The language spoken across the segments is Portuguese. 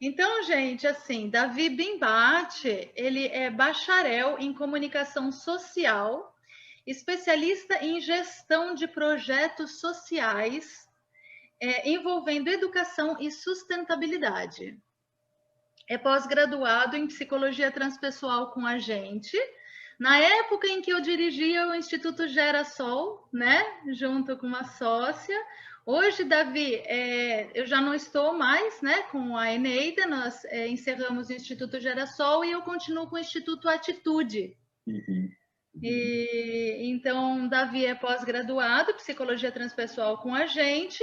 Então, gente, assim, Davi Bimbate, ele é bacharel em comunicação social, especialista em gestão de projetos sociais, envolvendo educação e sustentabilidade. É pós-graduado em psicologia transpessoal com a gente. Na época em que eu dirigia o Instituto Gerassol, né, junto com uma sócia. Hoje, Davi, eu já não estou mais, né, com a Eneida, nós encerramos o Instituto Gerassol e eu continuo com o Instituto Atitude. Uhum. Então, Davi é pós-graduado, psicologia transpessoal com a gente.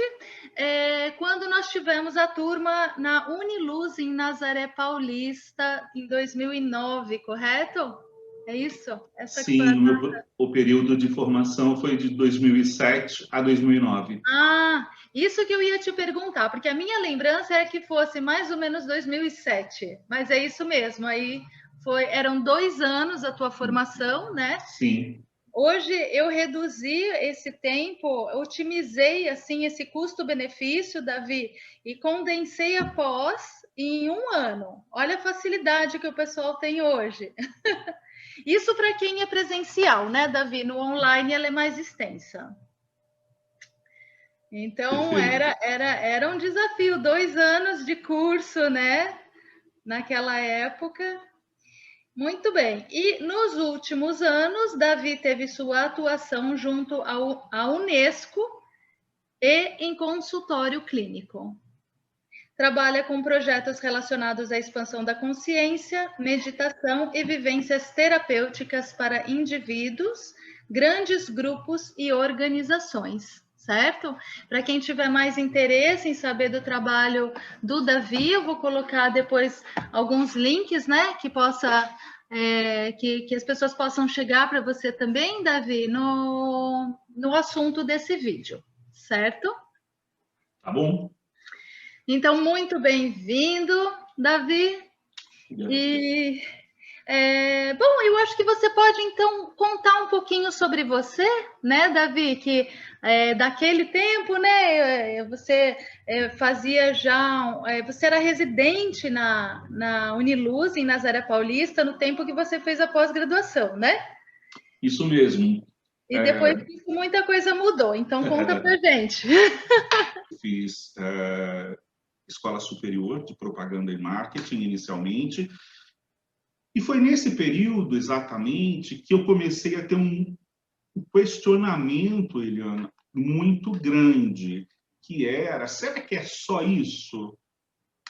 Quando nós tivemos a turma na Uniluz, em Nazaré Paulista, em 2009, correto? É isso? Essa que foi a... Sim, o período de formação foi de 2007 a 2009. Ah, isso que eu ia te perguntar, porque a minha lembrança é que fosse mais ou menos 2007, mas é isso mesmo, aí eram 2 anos a tua formação, né? Sim. Hoje eu reduzi esse tempo, otimizei assim esse custo-benefício, Davi, e condensei a pós em 1 ano. Olha a facilidade que o pessoal tem hoje. Isso para quem é presencial, né, Davi? No online ela é mais extensa. Então Perfeito. era um desafio, 2 anos de curso, né? Naquela época. Muito bem. E nos últimos anos, Davi teve sua atuação junto à Unesco e em consultório clínico. Trabalha com projetos relacionados à expansão da consciência, meditação e vivências terapêuticas para indivíduos, grandes grupos e organizações, certo? Para quem tiver mais interesse em saber do trabalho do Davi, eu vou colocar depois alguns links, né, que possa que as pessoas possam chegar para você também, Davi, no assunto desse vídeo, certo? Tá bom? Então, muito bem-vindo, Davi. E, bom, eu acho que você pode, então, contar um pouquinho sobre você, né, Davi? Que daquele tempo, né, você fazia já... você era residente na Uniluz, em Nazaré Paulista, no tempo que você fez a pós-graduação, né? Isso mesmo. E depois disso, muita coisa mudou. Então, conta pra gente. Fiz escola superior de propaganda e marketing inicialmente. E foi nesse período exatamente que eu comecei a ter um questionamento, Eliana, muito grande, que era: será que é só isso?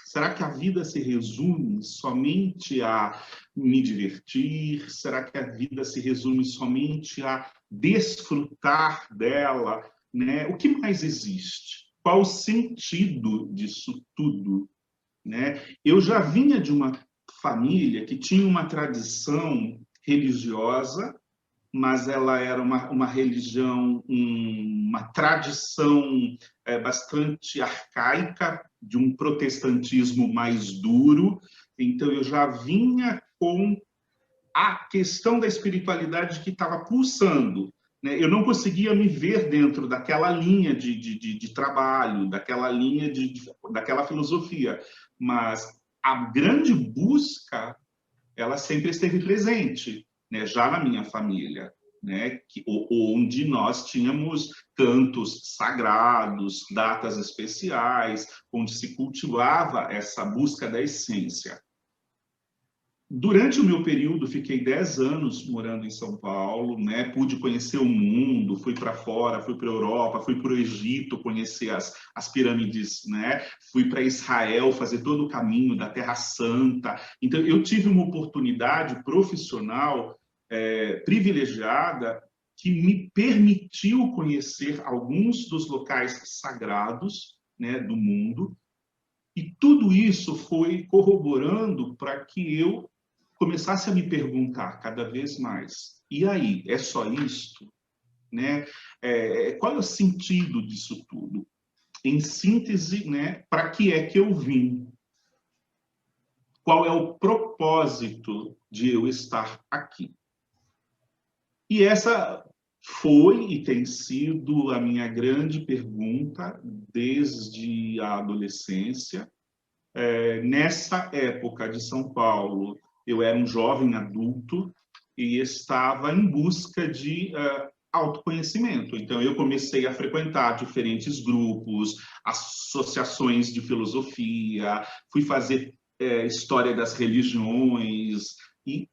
Será que a vida se resume somente a me divertir? Será que a vida se resume somente a desfrutar dela? Né? O que mais existe? Qual o sentido disso tudo? Né? Eu já vinha de uma família que tinha uma tradição religiosa, mas ela era uma religião, uma tradição bastante arcaica, de um protestantismo mais duro. Então, eu já vinha com a questão da espiritualidade que estava pulsando. Né? Eu não conseguia me ver dentro daquela linha de trabalho, daquela linha daquela filosofia, mas a grande busca, ela sempre esteve presente, né? Já na minha família, né? Onde nós tínhamos cantos sagrados, datas especiais, onde se cultivava essa busca da essência. Durante o meu período, fiquei 10 anos morando em São Paulo, né? Pude conhecer o mundo, fui para fora, fui para a Europa, fui para o Egito conhecer as pirâmides, né? Fui para Israel fazer todo o caminho da Terra Santa. Então, eu tive uma oportunidade profissional privilegiada que me permitiu conhecer alguns dos locais sagrados, né, do mundo. E tudo isso foi corroborando para que eu começasse a me perguntar cada vez mais: e aí, é só isto? Né? Qual é o sentido disso tudo? Em síntese, né, para que é que eu vim? Qual é o propósito de eu estar aqui? E essa foi e tem sido a minha grande pergunta desde a adolescência. Nessa época de São Paulo, eu era um jovem adulto e estava em busca de autoconhecimento. Então, eu comecei a frequentar diferentes grupos, associações de filosofia, fui fazer história das religiões, e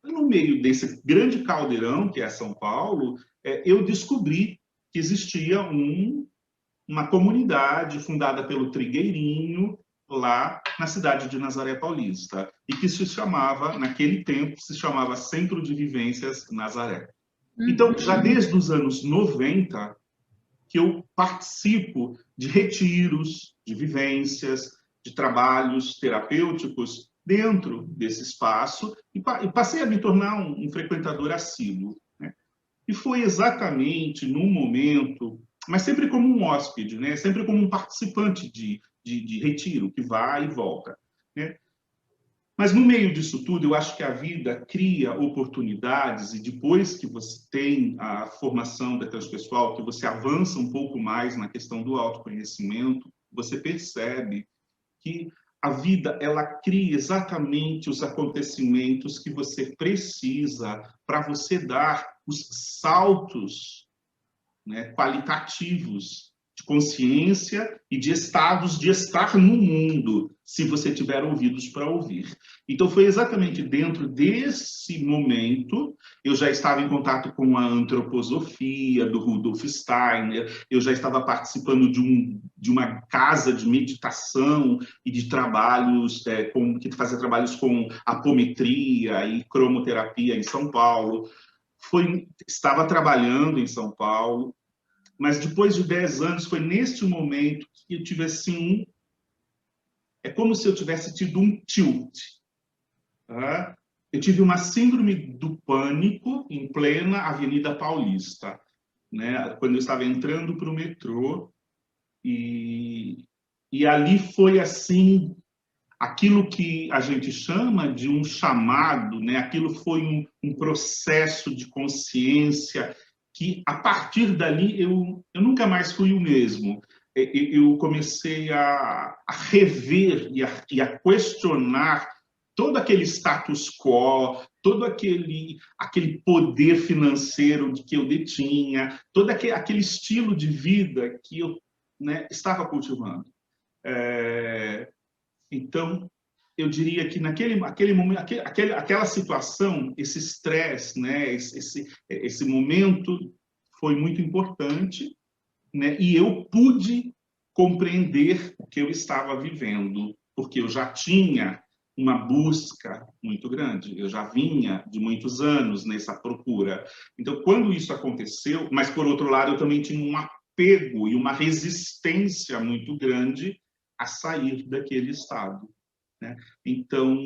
no meio desse grande caldeirão que é São Paulo, eu descobri que existia uma comunidade fundada pelo Trigueirinho, lá na cidade de Nazaré Paulista, e que se chamava, naquele tempo, se chamava Centro de Vivências Nazaré. Então, já desde os anos 90, que eu participo de retiros, de vivências, de trabalhos terapêuticos dentro desse espaço, e passei a me tornar um frequentador assíduo, né? E foi exatamente no momento, mas sempre como um hóspede, né? Sempre como um participante de retiro, que vai e volta, né? Mas no meio disso tudo, eu acho que a vida cria oportunidades, e depois que você tem a formação da transpessoal, que você avança um pouco mais na questão do autoconhecimento, você percebe que a vida, ela cria exatamente os acontecimentos que você precisa para você dar os saltos, né, qualitativos de consciência e de estados de estar no mundo, se você tiver ouvidos para ouvir. Então, foi exatamente dentro desse momento, eu já estava em contato com a antroposofia do Rudolf Steiner, eu já estava participando de uma casa de meditação e de trabalhos, que fazia trabalhos com apometria e cromoterapia em São Paulo. Estava trabalhando em São Paulo, mas depois de 10 anos, foi neste momento que eu tive assim é como se eu tivesse tido um tilt. Tá? Eu tive uma síndrome do pânico em plena Avenida Paulista, né? Quando eu estava entrando para o metrô, e ali foi assim, aquilo que a gente chama de um chamado, né? Aquilo foi um processo de consciência que, a partir dali, eu nunca mais fui o mesmo. Eu comecei a rever e a questionar todo aquele status quo, todo aquele poder financeiro que eu detinha, todo aquele estilo de vida que eu, né, estava cultivando. Então, eu diria que naquele momento, aquela situação, esse estresse, né, esse momento foi muito importante, né, e eu pude compreender o que eu estava vivendo, porque eu já tinha uma busca muito grande, eu já vinha de muitos anos nessa procura. Então, quando isso aconteceu, mas por outro lado, eu também tinha um apego e uma resistência muito grande a sair daquele estado, né? Então,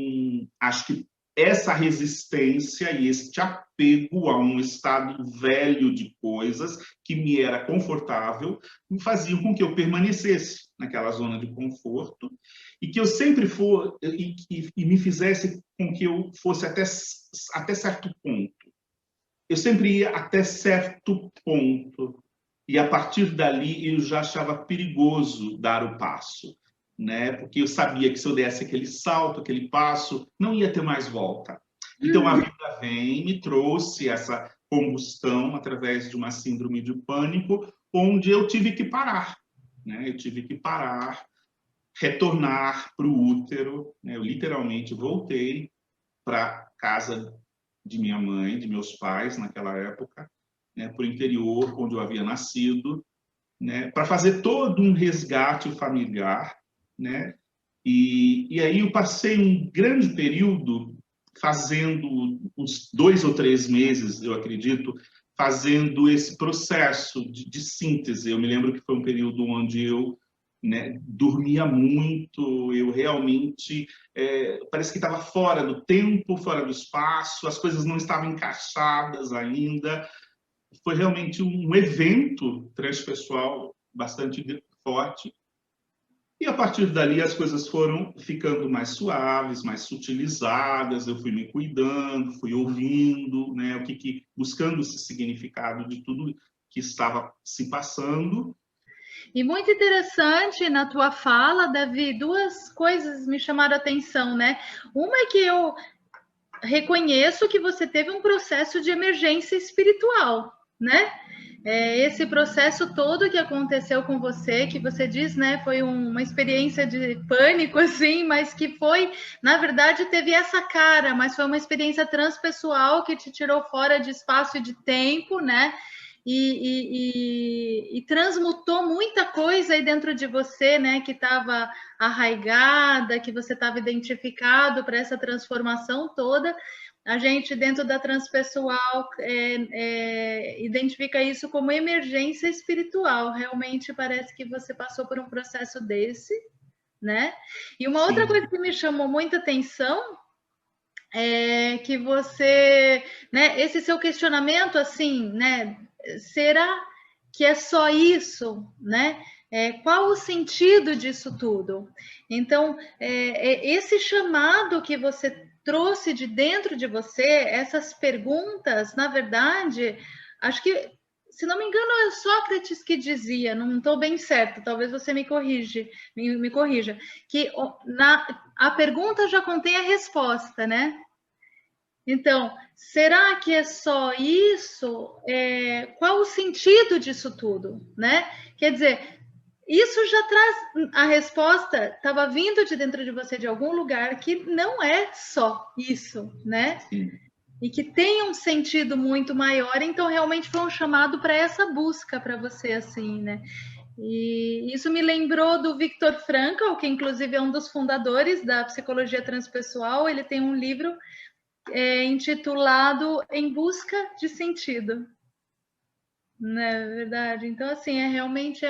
acho que essa resistência e este apego a um estado velho de coisas que me era confortável me faziam com que eu permanecesse naquela zona de conforto e que eu sempre e me fizesse com que eu fosse até certo ponto. Eu sempre ia até certo ponto, e a partir dali eu já achava perigoso dar o passo, né? Porque eu sabia que se eu desse aquele salto, aquele passo, não ia ter mais volta. Então a vida vem e me trouxe essa combustão através de uma síndrome de pânico, onde eu tive que parar, né? Eu tive que parar, retornar para o útero, né? Eu literalmente voltei para casa de minha mãe, de meus pais naquela época, né, para o interior onde eu havia nascido, né, para fazer todo um resgate familiar, né? E aí eu passei um grande período fazendo uns 2 ou 3 meses, eu acredito, fazendo esse processo de síntese. Eu me lembro que foi um período onde eu, né, dormia muito, eu realmente parece que estava fora do tempo, fora do espaço, as coisas não estavam encaixadas ainda. Foi realmente um evento transpessoal bastante forte. E a partir dali as coisas foram ficando mais suaves, mais sutilizadas, eu fui me cuidando, fui ouvindo, né, buscando esse significado de tudo que estava se passando. E muito interessante na tua fala, Davi, duas coisas me chamaram a atenção, né? Uma é que eu reconheço que você teve um processo de emergência espiritual, né? Esse processo todo que aconteceu com você, que você diz, né, foi uma experiência de pânico, assim, mas que foi, na verdade, teve essa cara, mas foi uma experiência transpessoal que te tirou fora de espaço e de tempo, né? E transmutou muita coisa aí dentro de você, né, que estava arraigada, que você estava identificado para essa transformação toda. A gente, dentro da transpessoal, identifica isso como emergência espiritual. Realmente parece que você passou por um processo desse, né? E uma outra coisa que me chamou muita atenção é que você, né, esse seu questionamento, assim, né, será que é só isso, né? Qual o sentido disso tudo? Então, esse chamado que você trouxe de dentro de você, essas perguntas, na verdade, acho que, se não me engano, é Sócrates que dizia, não estou bem certo, talvez você me corrija, que a pergunta já contém a resposta, né? Então, será que é só isso? Qual o sentido disso tudo, né? Quer dizer, isso já traz a resposta, estava vindo de dentro de você de algum lugar que não é só isso, né? Sim. E que tem um sentido muito maior, então realmente foi um chamado para essa busca para você, assim, né? E isso me lembrou do Viktor Frankl, que inclusive é um dos fundadores da psicologia transpessoal. Ele tem um livro intitulado Em Busca de Sentido. Não é verdade? Então, assim, realmente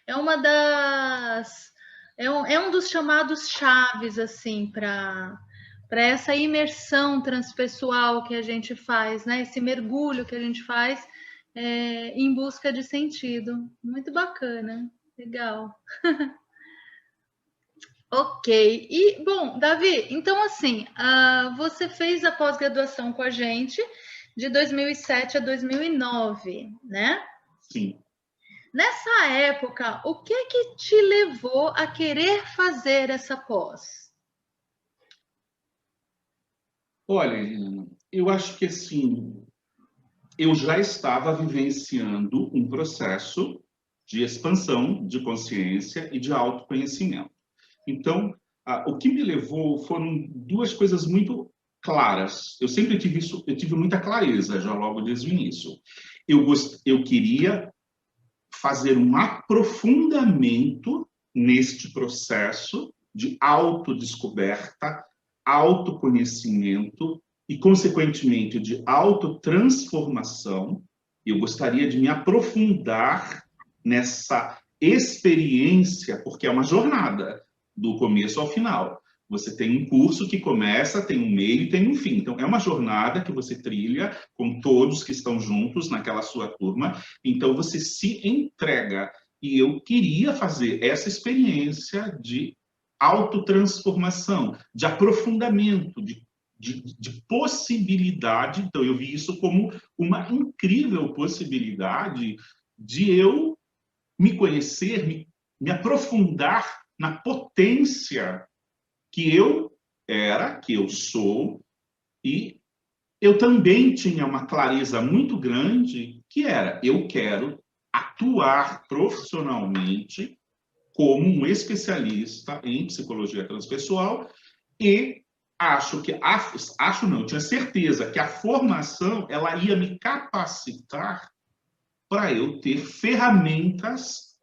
uma das... É um dos chamados chaves, assim, para essa imersão transpessoal que a gente faz, né? Esse mergulho que a gente faz em busca de sentido. Muito bacana. Legal. Ok. E, bom, Davi, então assim, você fez a pós-graduação com a gente de 2007 a 2009, né? Sim. Nessa época, o que te levou a querer fazer essa pós? Olha, eu acho que assim, eu já estava vivenciando um processo de expansão de consciência e de autoconhecimento. Então, o que me levou foram duas coisas muito claras. Eu sempre tive isso, eu tive muita clareza já logo desde o início. Eu queria fazer um aprofundamento neste processo de autodescoberta, autoconhecimento e, consequentemente, de autotransformação. Eu gostaria de me aprofundar nessa experiência, porque é uma jornada do começo ao final. Você tem um curso que começa, tem um meio e tem um fim. Então, é uma jornada que você trilha com todos que estão juntos naquela sua turma. Então, você se entrega. E eu queria fazer essa experiência de autotransformação, de aprofundamento, de possibilidade. Então, eu vi isso como uma incrível possibilidade de eu me conhecer, me aprofundar na potência que eu era, que eu sou, e eu também tinha uma clareza muito grande que era, eu quero atuar profissionalmente como um especialista em psicologia transpessoal e eu tinha certeza que a formação ela ia me capacitar para eu ter ferramentas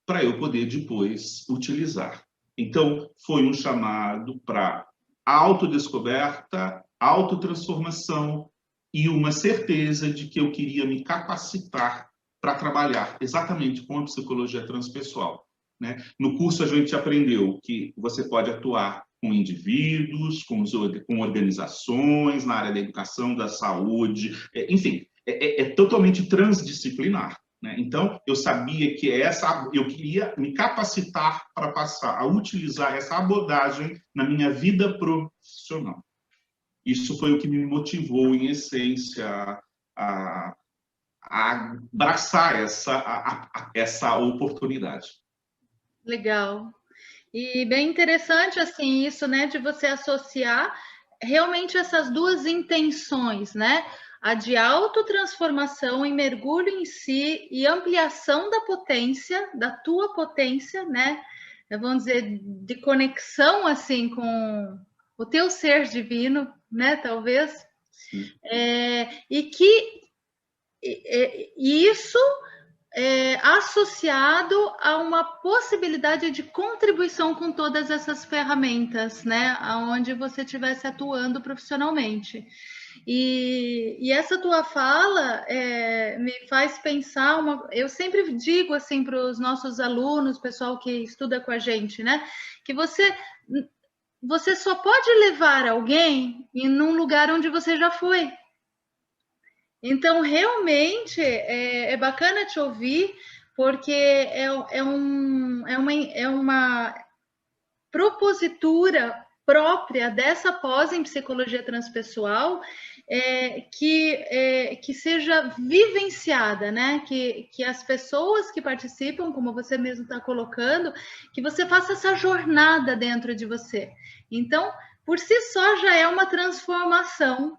para eu poder depois utilizar. Então, foi um chamado para autodescoberta, autotransformação e uma certeza de que eu queria me capacitar para trabalhar exatamente com a psicologia transpessoal, né? No curso, a gente aprendeu que você pode atuar com indivíduos, com organizações, na área da educação, da saúde, enfim, é totalmente transdisciplinar. Então, eu sabia que eu queria me capacitar para passar a utilizar essa abordagem na minha vida profissional. Isso foi o que me motivou, em essência, a a abraçar essa oportunidade. Legal. E bem interessante, assim, isso, né, de você associar realmente essas duas intenções, né? A de autotransformação e mergulho em si e ampliação da potência, da tua potência, né? Vamos dizer, de conexão, assim, com o teu ser divino, né? Talvez. E que isso associado a uma possibilidade de contribuição com todas essas ferramentas, né? Aonde você estivesse atuando profissionalmente. E essa tua fala me faz pensar eu sempre digo assim para os nossos alunos, pessoal que estuda com a gente, né? Que você só pode levar alguém em um lugar onde você já foi. Então, realmente, é bacana te ouvir, porque é uma propositura própria dessa pós em psicologia transpessoal que seja vivenciada, né? Que as pessoas que participam, como você mesmo está colocando, que você faça essa jornada dentro de você. Então, por si só, já é uma transformação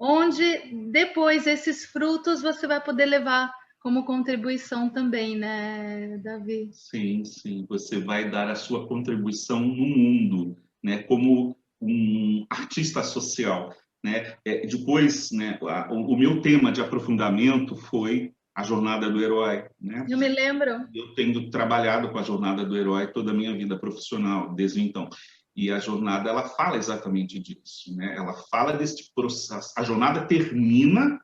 onde depois esses frutos você vai poder levar como contribuição também, né, Davi? Sim, sim. Você vai dar a sua contribuição no mundo, né? Como um artista social, né? Depois, né? O meu tema de aprofundamento foi a jornada do herói, né? Eu me lembro. Eu tenho trabalhado com a jornada do herói toda a minha vida profissional, desde então. E a jornada, ela fala exatamente disso, né? Ela fala deste processo. A jornada termina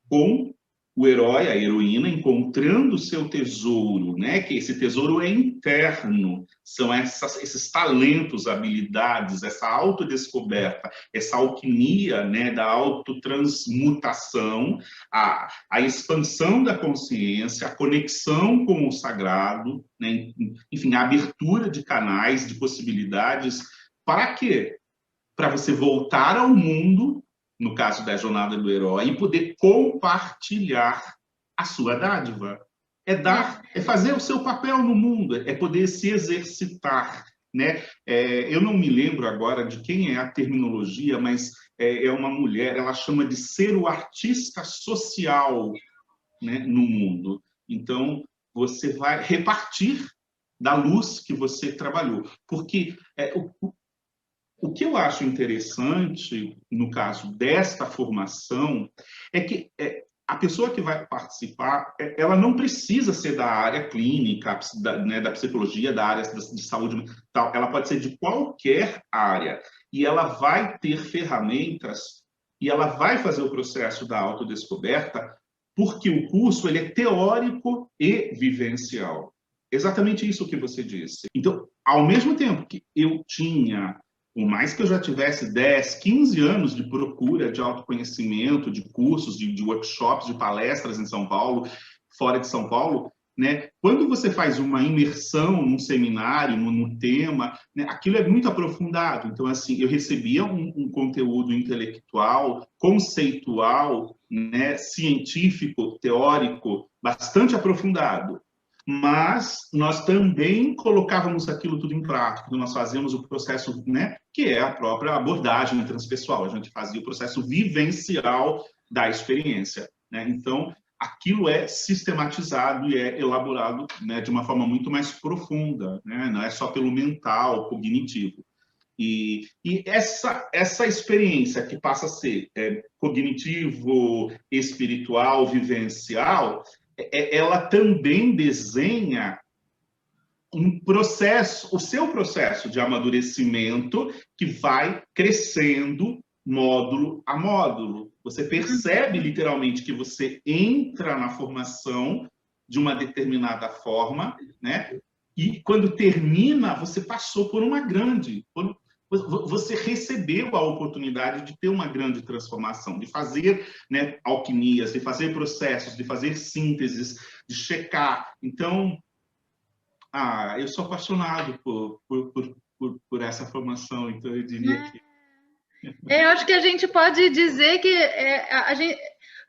com o herói, a heroína, encontrando o seu tesouro, né? Que esse tesouro é interno, são esses talentos, habilidades, essa autodescoberta, essa alquimia, né? Da autotransmutação, a expansão da consciência, a conexão com o sagrado, né? Enfim, a abertura de canais, de possibilidades. Para quê? Para você voltar ao mundo, no caso da jornada do herói, e poder compartilhar a sua dádiva. É dar, é fazer o seu papel no mundo, é poder se exercitar, né? Eu não me lembro agora de quem é a terminologia, mas é uma mulher, ela chama de ser o artista social, né, no mundo. Então, você vai repartir da luz que você trabalhou. Porque o que eu acho interessante, no caso desta formação, é que a pessoa que vai participar, ela não precisa ser da área clínica, né, da psicologia, da área de saúde tal. Ela pode ser de qualquer área. E ela vai ter ferramentas e ela vai fazer o processo da autodescoberta, porque o curso ele é teórico e vivencial. Exatamente isso que você disse. Então, ao mesmo tempo que eu tinha, por mais que eu já tivesse 10, 15 anos de procura de autoconhecimento, de cursos, de workshops, de palestras em São Paulo, fora de São Paulo, né? Quando você faz uma imersão num seminário, no tema, né? Aquilo é muito aprofundado. Então, assim, eu recebia um conteúdo intelectual, conceitual, né? Científico, teórico, bastante aprofundado. Mas nós também colocávamos aquilo tudo em prática, nós fazíamos o processo, né, que é a própria abordagem transpessoal, a gente fazia o processo vivencial da experiência, né? Então, aquilo é sistematizado e é elaborado, né, de uma forma muito mais profunda, né? Não é só pelo mental, cognitivo. E essa experiência que passa a ser cognitivo, espiritual, vivencial, ela também desenha um processo, o seu processo de amadurecimento que vai crescendo módulo a módulo. Você percebe literalmente que você entra na formação de uma determinada forma, né? E quando termina, você passou por uma grande, você recebeu a oportunidade de ter uma grande transformação, de fazer, né, alquimias, de fazer processos, de fazer sínteses, de checar. Então, eu sou apaixonado por essa formação, então eu diria que... Eu acho que a gente pode dizer que a gente...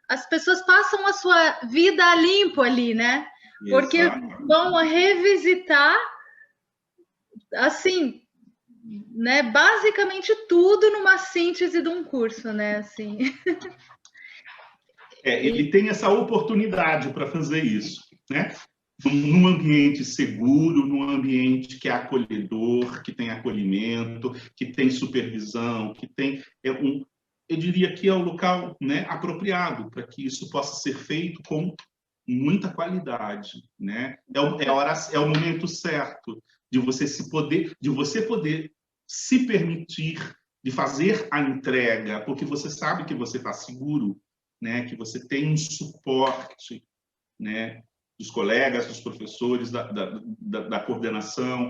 as pessoas passam a sua vida a limpo ali, né? Porque Exato. vão revisitar, assim, né? Basicamente tudo numa síntese de um curso, né? Assim. Ele tem essa oportunidade para fazer isso, né? Num ambiente seguro, num ambiente que é acolhedor, que tem acolhimento, que tem supervisão, que tem eu diria que é o local, né, apropriado para que isso possa ser feito com muita qualidade, né? É o momento certo de você poder se permitir de fazer a entrega, porque você sabe que você está seguro, né? Que você tem um suporte, né? Dos colegas, dos professores, da coordenação,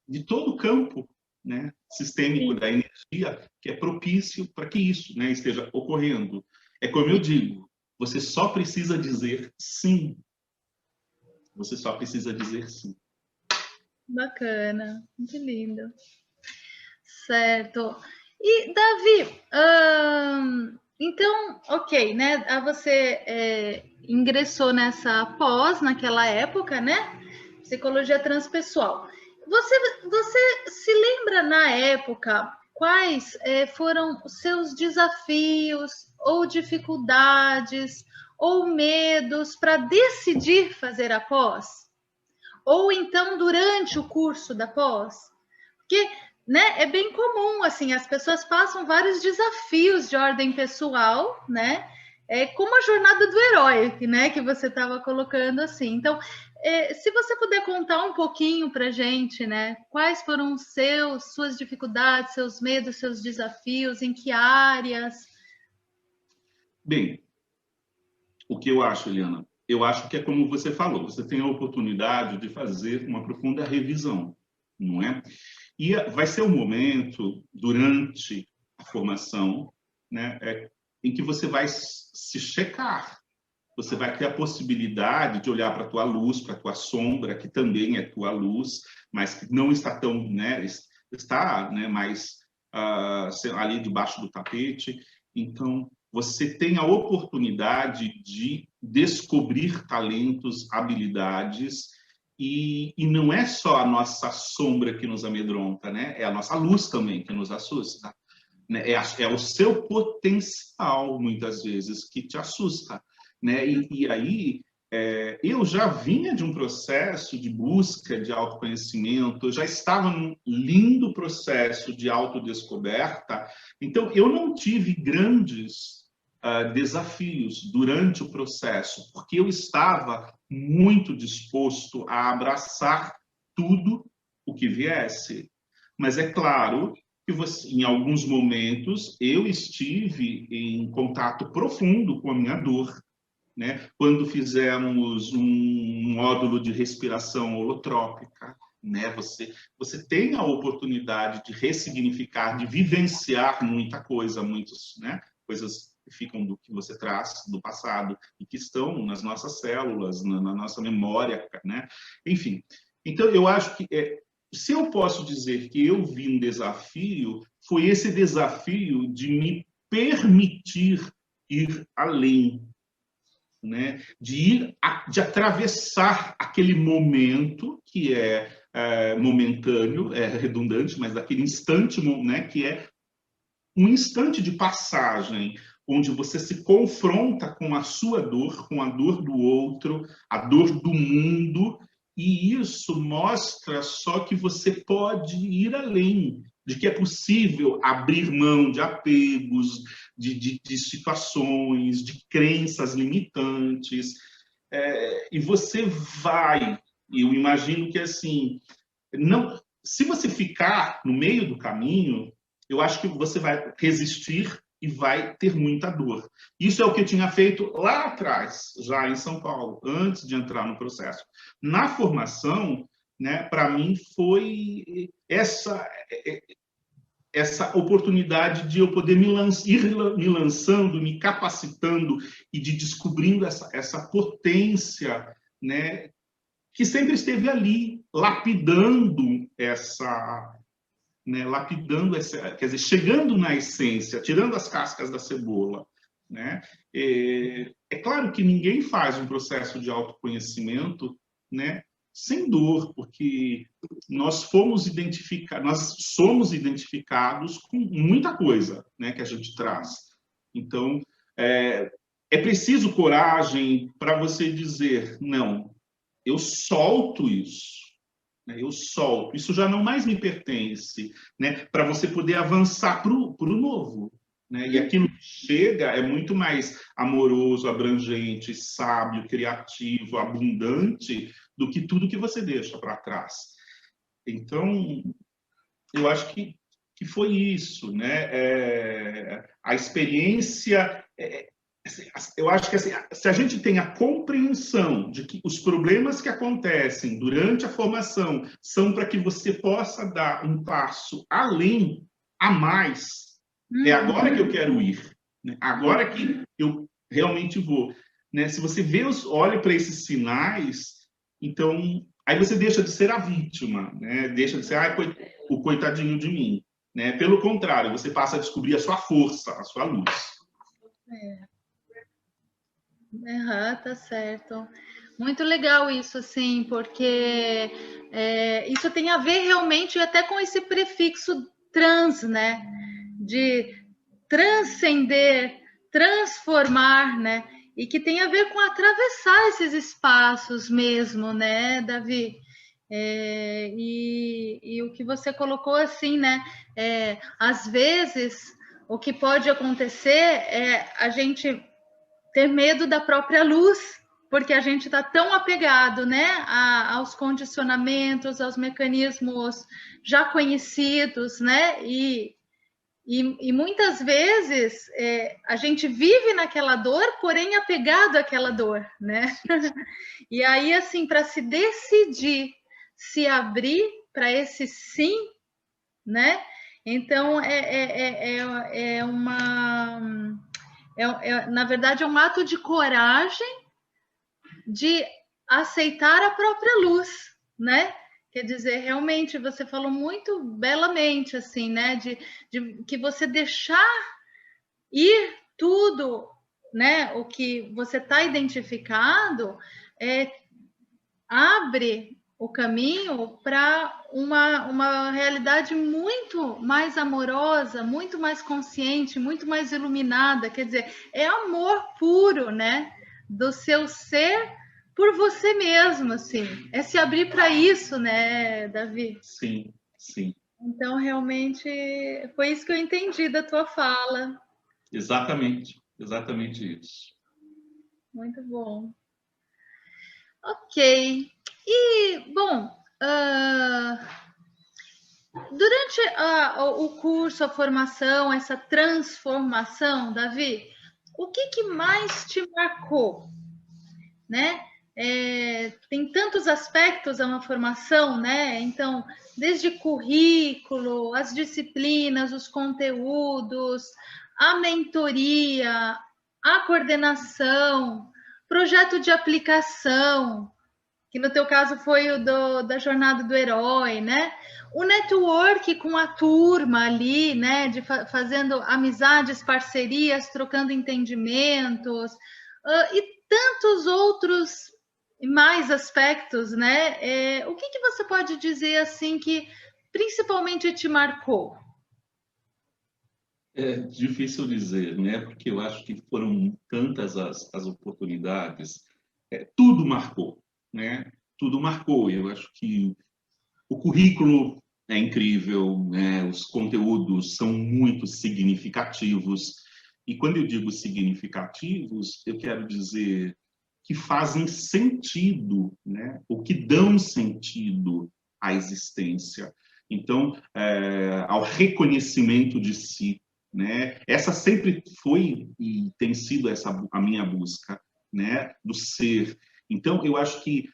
de todo o campo, né? Sistêmico da energia, que é propício para que isso, né, esteja ocorrendo. É como eu digo, você só precisa dizer sim. Você só precisa dizer sim. Bacana, muito lindo. Certo. E, Davi, então, ok, né? Você ingressou nessa pós naquela época, né? Psicologia transpessoal. Você se lembra na época quais foram os seus desafios ou dificuldades ou medos para decidir fazer a pós? Ou então durante o curso da pós? Porque, né, é bem comum, assim, as pessoas passam vários desafios de ordem pessoal, né? Como a jornada do herói, né, que você estava colocando assim. Então, se você puder contar um pouquinho para a gente, né, quais foram suas dificuldades, seus medos, seus desafios, em que áreas? Bem, o que eu acho, Eliana? Eu acho que é como você falou, você tem a oportunidade de fazer uma profunda revisão, não é? E vai ser um momento, durante a formação, né, em que você vai se checar. Você vai ter a possibilidade de olhar para a tua luz, para a tua sombra, que também é tua luz, mas que não está tão, né, está, né, mais ali debaixo do tapete. Então, você tem a oportunidade de descobrir talentos, habilidades, e não é só a nossa sombra que nos amedronta, né? É a nossa luz também que nos assusta. Né? É o seu potencial, muitas vezes, que te assusta. Né? E aí, eu já vinha de um processo de busca de autoconhecimento, eu já estava num lindo processo de autodescoberta, então eu não tive grandes desafios durante o processo, porque eu estava muito disposto a abraçar tudo o que viesse. Mas é claro que em alguns momentos eu estive em contato profundo com a minha dor, né? Quando fizemos um módulo de respiração holotrópica, né? Você tem a oportunidade de ressignificar, de vivenciar muita coisa, né? Coisas que ficam do que você traz do passado e que estão nas nossas células, na nossa memória, né? Enfim, então eu acho que se eu posso dizer que eu vi um desafio, foi esse desafio de me permitir ir além, né? De atravessar aquele momento que é momentâneo, é redundante, mas daquele instante, né? Que é um instante de passagem, onde você se confronta com a sua dor, com a dor do outro, a dor do mundo, e isso mostra só que você pode ir além, de que é possível abrir mão de apegos, de situações, de crenças limitantes, e você vai, eu imagino que assim, não, se você ficar no meio do caminho, eu acho que você vai resistir e vai ter muita dor. Isso é o que eu tinha feito lá atrás, já em São Paulo, antes de entrar no processo. Na formação, né, para mim foi essa oportunidade de eu poder ir me lançando, me capacitando e de descobrindo essa potência, né, que sempre esteve ali, lapidando quer dizer, chegando na essência, tirando as cascas da cebola, né? É claro que ninguém faz um processo de autoconhecimento, né, sem dor, porque nós somos identificados com muita coisa, né, que a gente traz. Então, é preciso coragem para você dizer, não, eu solto isso, né, eu solto, isso já não mais me pertence, né, para você poder avançar para o novo. Né? E aquilo que chega é muito mais amoroso, abrangente, sábio, criativo, abundante do que tudo que você deixa para trás. Então, eu acho que foi isso, né? A experiência, eu acho que assim, se a gente tem a compreensão de que os problemas que acontecem durante a formação são para que você possa dar um passo além, a mais, é agora que eu quero ir, né? Agora que eu realmente vou, né? Se você olha para esses sinais, então aí você deixa de ser a vítima, né? Deixa de ser o coitadinho de mim, né? Pelo contrário, você passa a descobrir a sua força, a sua luz. Tá certo. Muito legal isso, assim, porque isso tem a ver realmente até com esse prefixo trans, né? De transcender, transformar, né? E que tem a ver com atravessar esses espaços mesmo, né, Davi? E o que você colocou assim, né? Às vezes, o que pode acontecer é a gente ter medo da própria luz, porque a gente está tão apegado, né, aos condicionamentos, aos mecanismos já conhecidos, né, e muitas vezes a gente vive naquela dor, porém apegado àquela dor, né? E aí, assim, para se decidir se abrir para esse sim, né? Então na verdade, é um ato de coragem de aceitar a própria luz, né? Quer dizer, realmente, você falou muito belamente, assim, né? De que você deixar ir tudo, né? O que você está identificado, abre o caminho para uma realidade muito mais amorosa, muito mais consciente, muito mais iluminada. Quer dizer, é amor puro, né? Do seu ser por você mesmo, assim. É se abrir para isso, né, Davi? Sim, sim. Então, realmente, foi isso que eu entendi da tua fala. Exatamente, exatamente isso. Muito bom. Ok. E, bom, durante o curso, a formação, essa transformação, Davi, o que mais te marcou, né? Tem tantos aspectos a uma formação, né? Então, desde currículo, as disciplinas, os conteúdos, a mentoria, a coordenação, projeto de aplicação, que no teu caso foi o da jornada do herói, né? O network com a turma ali, né? Fazendo amizades, parcerias, trocando entendimentos, e tantos outros mais aspectos, né? O que você pode dizer assim que principalmente te marcou? É difícil dizer, né? Porque eu acho que foram tantas as oportunidades, tudo marcou, né? Tudo marcou. Eu acho que o currículo é incrível, né? Os conteúdos são muito significativos. E quando eu digo significativos, eu quero dizer que fazem sentido, né? Ou que dão sentido à existência. Então, ao reconhecimento de si, né? Essa sempre foi e tem sido a minha busca, né? Do ser. Então, eu acho que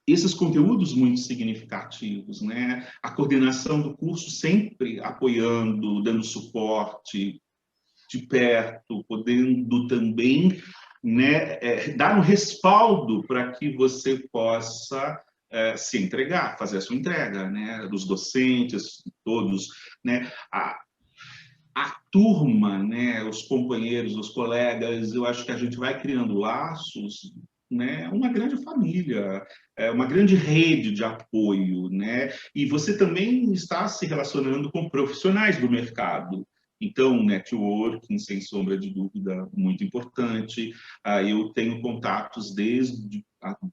esses conteúdos muito significativos, né? A coordenação do curso sempre apoiando, dando suporte de perto, podendo também, né, dar um respaldo para que você possa se entregar, fazer a sua entrega, né? Dos docentes, todos, né? a turma, né, os companheiros, os colegas, eu acho que a gente vai criando laços, né, uma grande família, uma grande rede de apoio, né, e você também está se relacionando com profissionais do mercado. Então, networking, sem sombra de dúvida, muito importante. Eu tenho contatos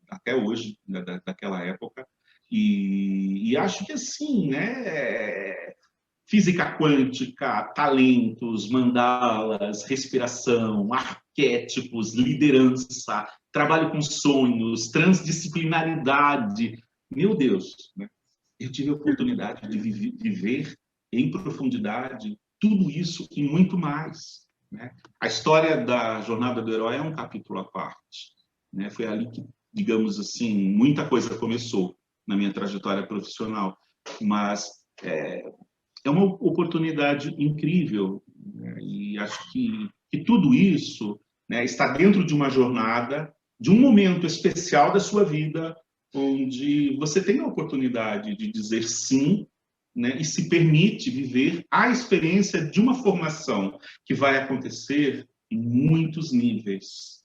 até hoje, daquela época, e acho que assim, né, física quântica, talentos, mandalas, respiração, arquétipos, liderança, trabalho com sonhos, transdisciplinaridade. Meu Deus, né? Eu tive a oportunidade de viver em profundidade tudo isso e muito mais, né? A história da jornada do herói é um capítulo à parte, né? Foi ali que, digamos assim, muita coisa começou na minha trajetória profissional, mas é uma oportunidade incrível, né? E acho que tudo isso, né, está dentro de uma jornada, de um momento especial da sua vida, onde você tem a oportunidade de dizer sim, né, e se permite viver a experiência de uma formação que vai acontecer em muitos níveis.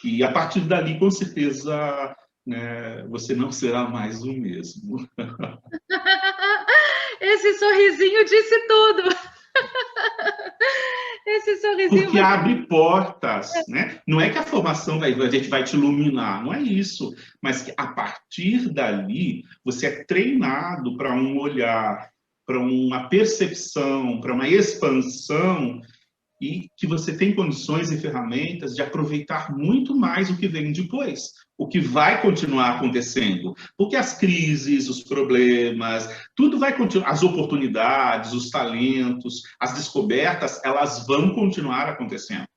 E a partir dali, com certeza, né, você não será mais o mesmo. Esse sorrisinho disse tudo. Esse sorrisinho Porque você... abre portas, né? Não é que a formação a gente vai te iluminar, não é isso, mas que a partir dali você é treinado para um olhar, para uma percepção, para uma expansão, e que você tem condições e ferramentas de aproveitar muito mais o que vem depois, o que vai continuar acontecendo, porque as crises, os problemas, tudo vai continuar, as oportunidades, os talentos, as descobertas, elas vão continuar acontecendo.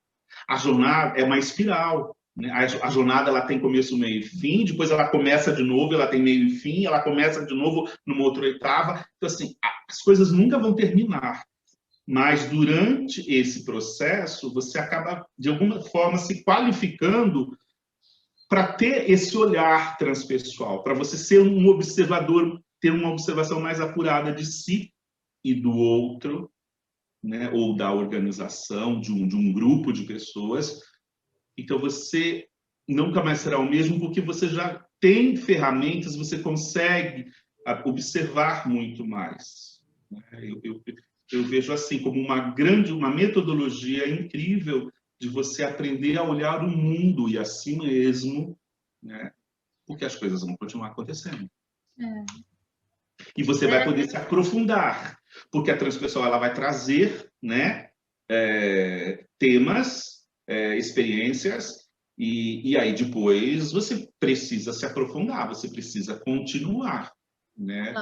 A jornada é uma espiral, né? A jornada ela tem começo, meio e fim, depois ela começa de novo, ela tem meio e fim, ela começa de novo numa outra etapa. Então, assim, as coisas nunca vão terminar. Mas durante esse processo, você acaba, de alguma forma, se qualificando para ter esse olhar transpessoal, para você ser um observador, ter uma observação mais apurada de si e do outro, né? Ou da organização, de um grupo de pessoas. Então, você nunca mais será o mesmo, porque você já tem ferramentas, você consegue observar muito mais. Eu vejo assim como uma metodologia incrível de você aprender a olhar o mundo e a si mesmo, né? Porque as coisas vão continuar acontecendo. E você vai poder se aprofundar, porque a transpessoal ela vai trazer, né, temas, experiências, e aí depois você precisa se aprofundar, você precisa continuar, né?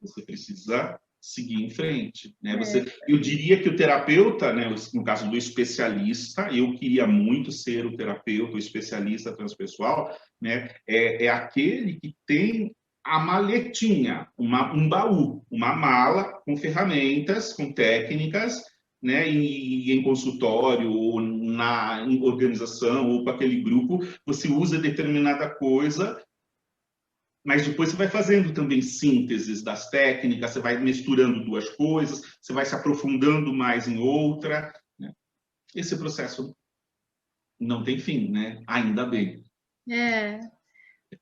Você precisa seguir em frente, né? Eu diria que o terapeuta, né, no caso do especialista, eu queria muito ser o terapeuta, o especialista transpessoal, né? É aquele que tem a maletinha, um baú, uma mala com ferramentas, com técnicas, né? E em consultório, ou em organização, ou com aquele grupo, você usa determinada coisa, mas depois você vai fazendo também sínteses das técnicas, você vai misturando duas coisas, você vai se aprofundando mais em outra, né? Esse processo não tem fim, né? Ainda bem.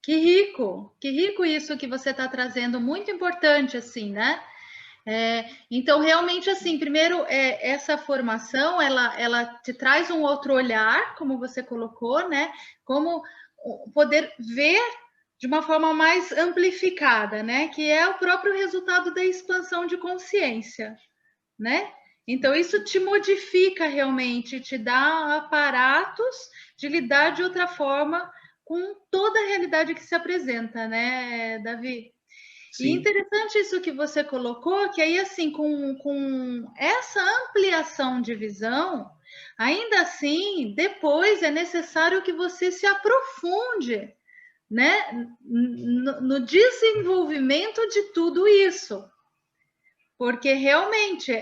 Que rico isso que você está trazendo, muito importante, assim, né? Então, realmente, assim, primeiro, essa formação, ela te traz um outro olhar, como você colocou, né? Como poder ver de uma forma mais amplificada, né? Que é o próprio resultado da expansão de consciência, né? Então, isso te modifica realmente, te dá aparatos de lidar de outra forma com toda a realidade que se apresenta, né, Davi? Sim. E interessante isso que você colocou, que aí, assim, com essa ampliação de visão, ainda assim, depois é necessário que você se aprofunde, né, no desenvolvimento de tudo isso. Porque realmente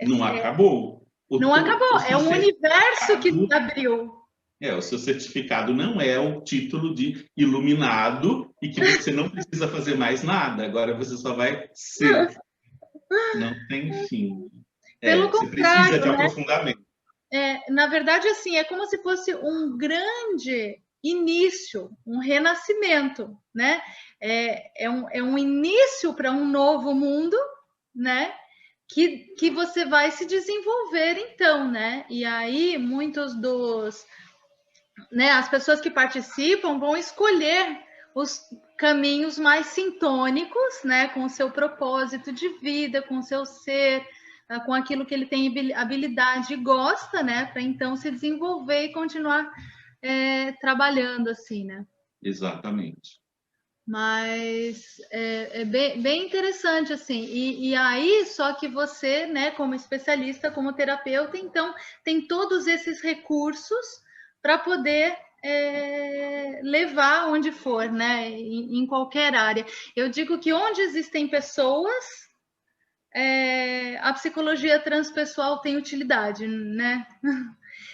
não acabou. Não acabou, é um universo que se abriu. O seu certificado não é o título de iluminado e que você não precisa fazer mais nada, agora você só vai ser. Não tem fim. Pelo Você precisa contrário, de né? aprofundamento. Na verdade, assim, é como se fosse um grande início, um renascimento, né? É um início para um novo mundo, né? Que você vai se desenvolver, então, né? E aí, muitos dos, né, as pessoas que participam vão escolher os caminhos mais sintônicos, né, com o seu propósito de vida, com o seu ser, com aquilo que ele tem habilidade e gosta, né, para então se desenvolver e continuar trabalhando assim, né? Exatamente. Mas é bem interessante, assim. E aí, só que você, né, como especialista, como terapeuta, então tem todos esses recursos para poder levar onde for, né, em qualquer área. Eu digo que onde existem pessoas, a psicologia transpessoal tem utilidade, né?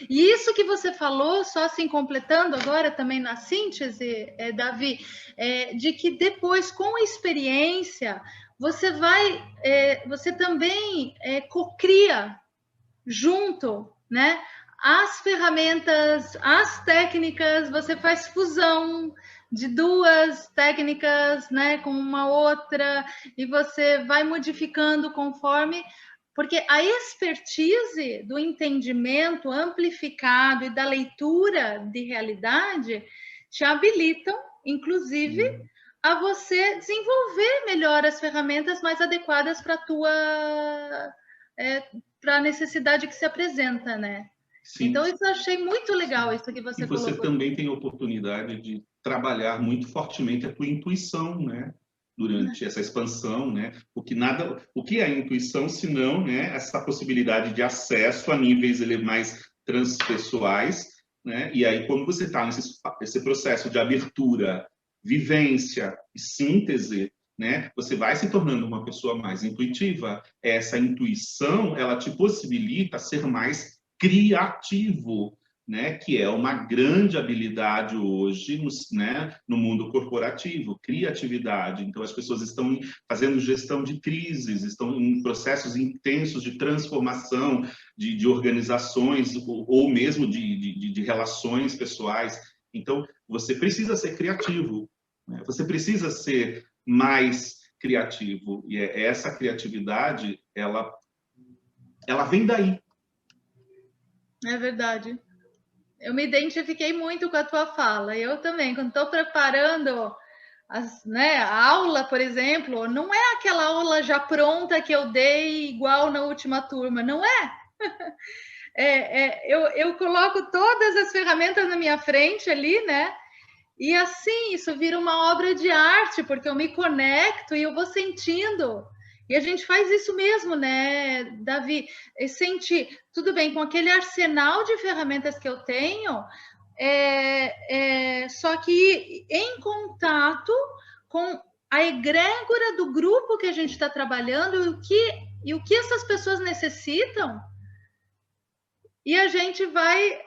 E isso que você falou, só assim completando agora também na síntese, Davi, de que depois, com a experiência, você vai, você também cocria junto, né? As ferramentas, as técnicas, você faz fusão de duas técnicas, né, com uma outra, e você vai modificando conforme, porque a expertise do entendimento amplificado e da leitura de realidade te habilitam, inclusive, a você desenvolver melhor as ferramentas mais adequadas para a tua para a necessidade que se apresenta, né? Sim. Então, isso eu achei muito legal, Sim. isso que você E você colocou. também tem a oportunidade de trabalhar muito fortemente a tua intuição, né? Durante essa expansão, né? O que é a intuição, se não, né, essa possibilidade de acesso a níveis mais transpessoais, né? E aí, quando você está nesse processo de abertura, vivência e síntese, né, você vai se tornando uma pessoa mais intuitiva. Essa intuição, ela te possibilita ser mais criativo, né, que é uma grande habilidade hoje no mundo corporativo, criatividade. Então, as pessoas estão fazendo gestão de crises, estão em processos intensos de transformação de organizações ou mesmo de relações pessoais. Então, você precisa ser criativo, né? Você precisa ser mais criativo. E essa criatividade, ela vem daí. É verdade. Eu me identifiquei muito com a tua fala. Eu também, quando estou preparando a aula, por exemplo, não é aquela aula já pronta que eu dei igual na última turma, não é? Eu coloco todas as ferramentas na minha frente ali, né? E assim, isso vira uma obra de arte, porque eu me conecto e eu vou sentindo. E a gente faz isso mesmo, né, Davi? Sentir, tudo bem, com aquele arsenal de ferramentas que eu tenho, só que em contato com a egrégora do grupo que a gente está trabalhando e o que essas pessoas necessitam, e a gente vai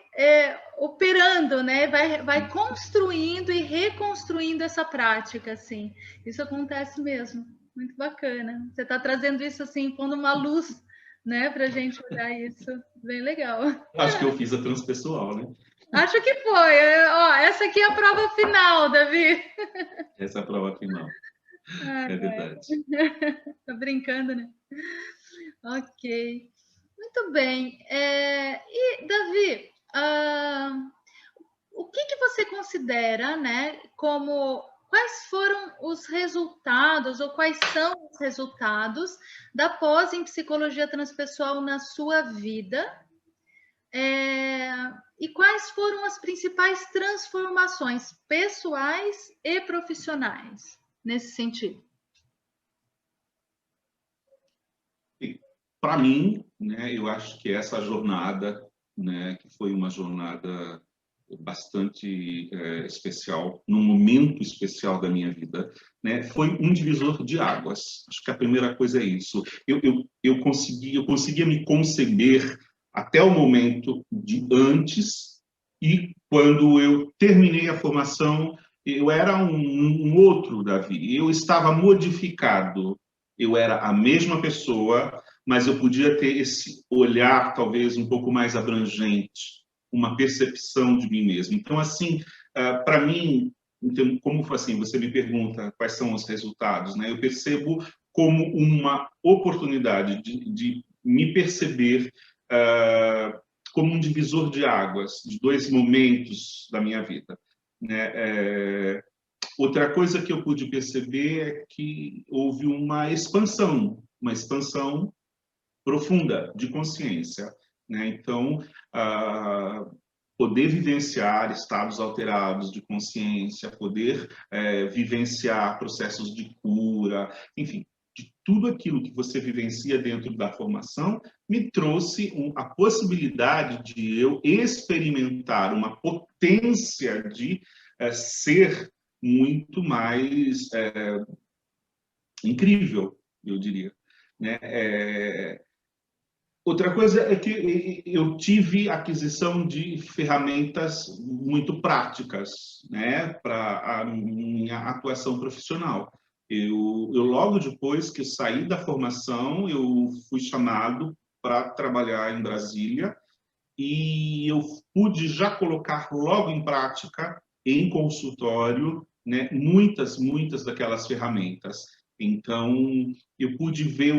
operando, né? Vai construindo e reconstruindo essa prática, assim. Isso acontece mesmo. Muito bacana. Você está trazendo isso assim, pondo uma luz, né, para a gente olhar isso. Bem legal. Acho que eu fiz a transpessoal, né? Acho que foi. Ó, essa aqui é a prova final, Davi. Essa é a prova final. É verdade. Tá brincando, né? Ok. Muito bem. E, Davi, o que você considera, né, como quais foram os resultados ou quais são os resultados da pós em psicologia transpessoal na sua vida? E quais foram as principais transformações pessoais e profissionais nesse sentido? Para mim, né, eu acho que essa jornada, né, que foi uma jornada bastante especial, num momento especial da minha vida, né, foi um divisor de águas. Acho que a primeira coisa é isso. Eu conseguia me conceber até o momento de antes, e quando eu terminei a formação, eu era um outro Davi. Eu estava modificado. Eu era a mesma pessoa, mas eu podia ter esse olhar talvez um pouco mais abrangente, uma percepção de mim mesmo. Então, assim, para mim, então, como assim, você me pergunta quais são os resultados, né? Eu percebo como uma oportunidade de me perceber como um divisor de águas, de dois momentos da minha vida, né? Outra coisa que eu pude perceber é que houve uma expansão profunda de consciência, né? Então, poder vivenciar estados alterados de consciência, poder vivenciar processos de cura, enfim, de tudo aquilo que você vivencia dentro da formação, me trouxe a possibilidade de eu experimentar uma potência de ser muito mais incrível, eu diria, né? Outra coisa é que eu tive aquisição de ferramentas muito práticas, né, para a minha atuação profissional. Eu logo depois que saí da formação, eu fui chamado para trabalhar em Brasília e eu pude já colocar logo em prática, em consultório, né, muitas daquelas ferramentas. Então, eu pude ver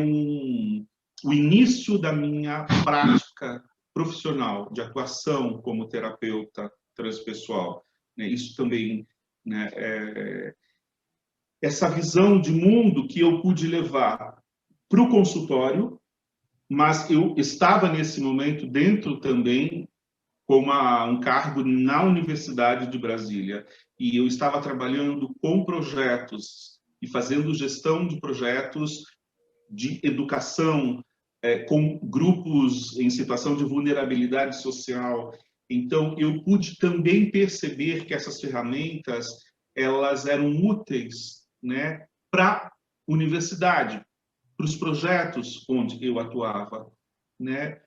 o início da minha prática profissional de atuação como terapeuta transpessoal, né? Isso também, né, essa visão de mundo que eu pude levar para o consultório, mas eu estava nesse momento dentro também com um cargo na Universidade de Brasília e eu estava trabalhando com projetos e fazendo gestão de projetos de educação com grupos em situação de vulnerabilidade social. Então, eu pude também perceber que essas ferramentas elas eram úteis, né, para a universidade, para os projetos onde eu atuava, né?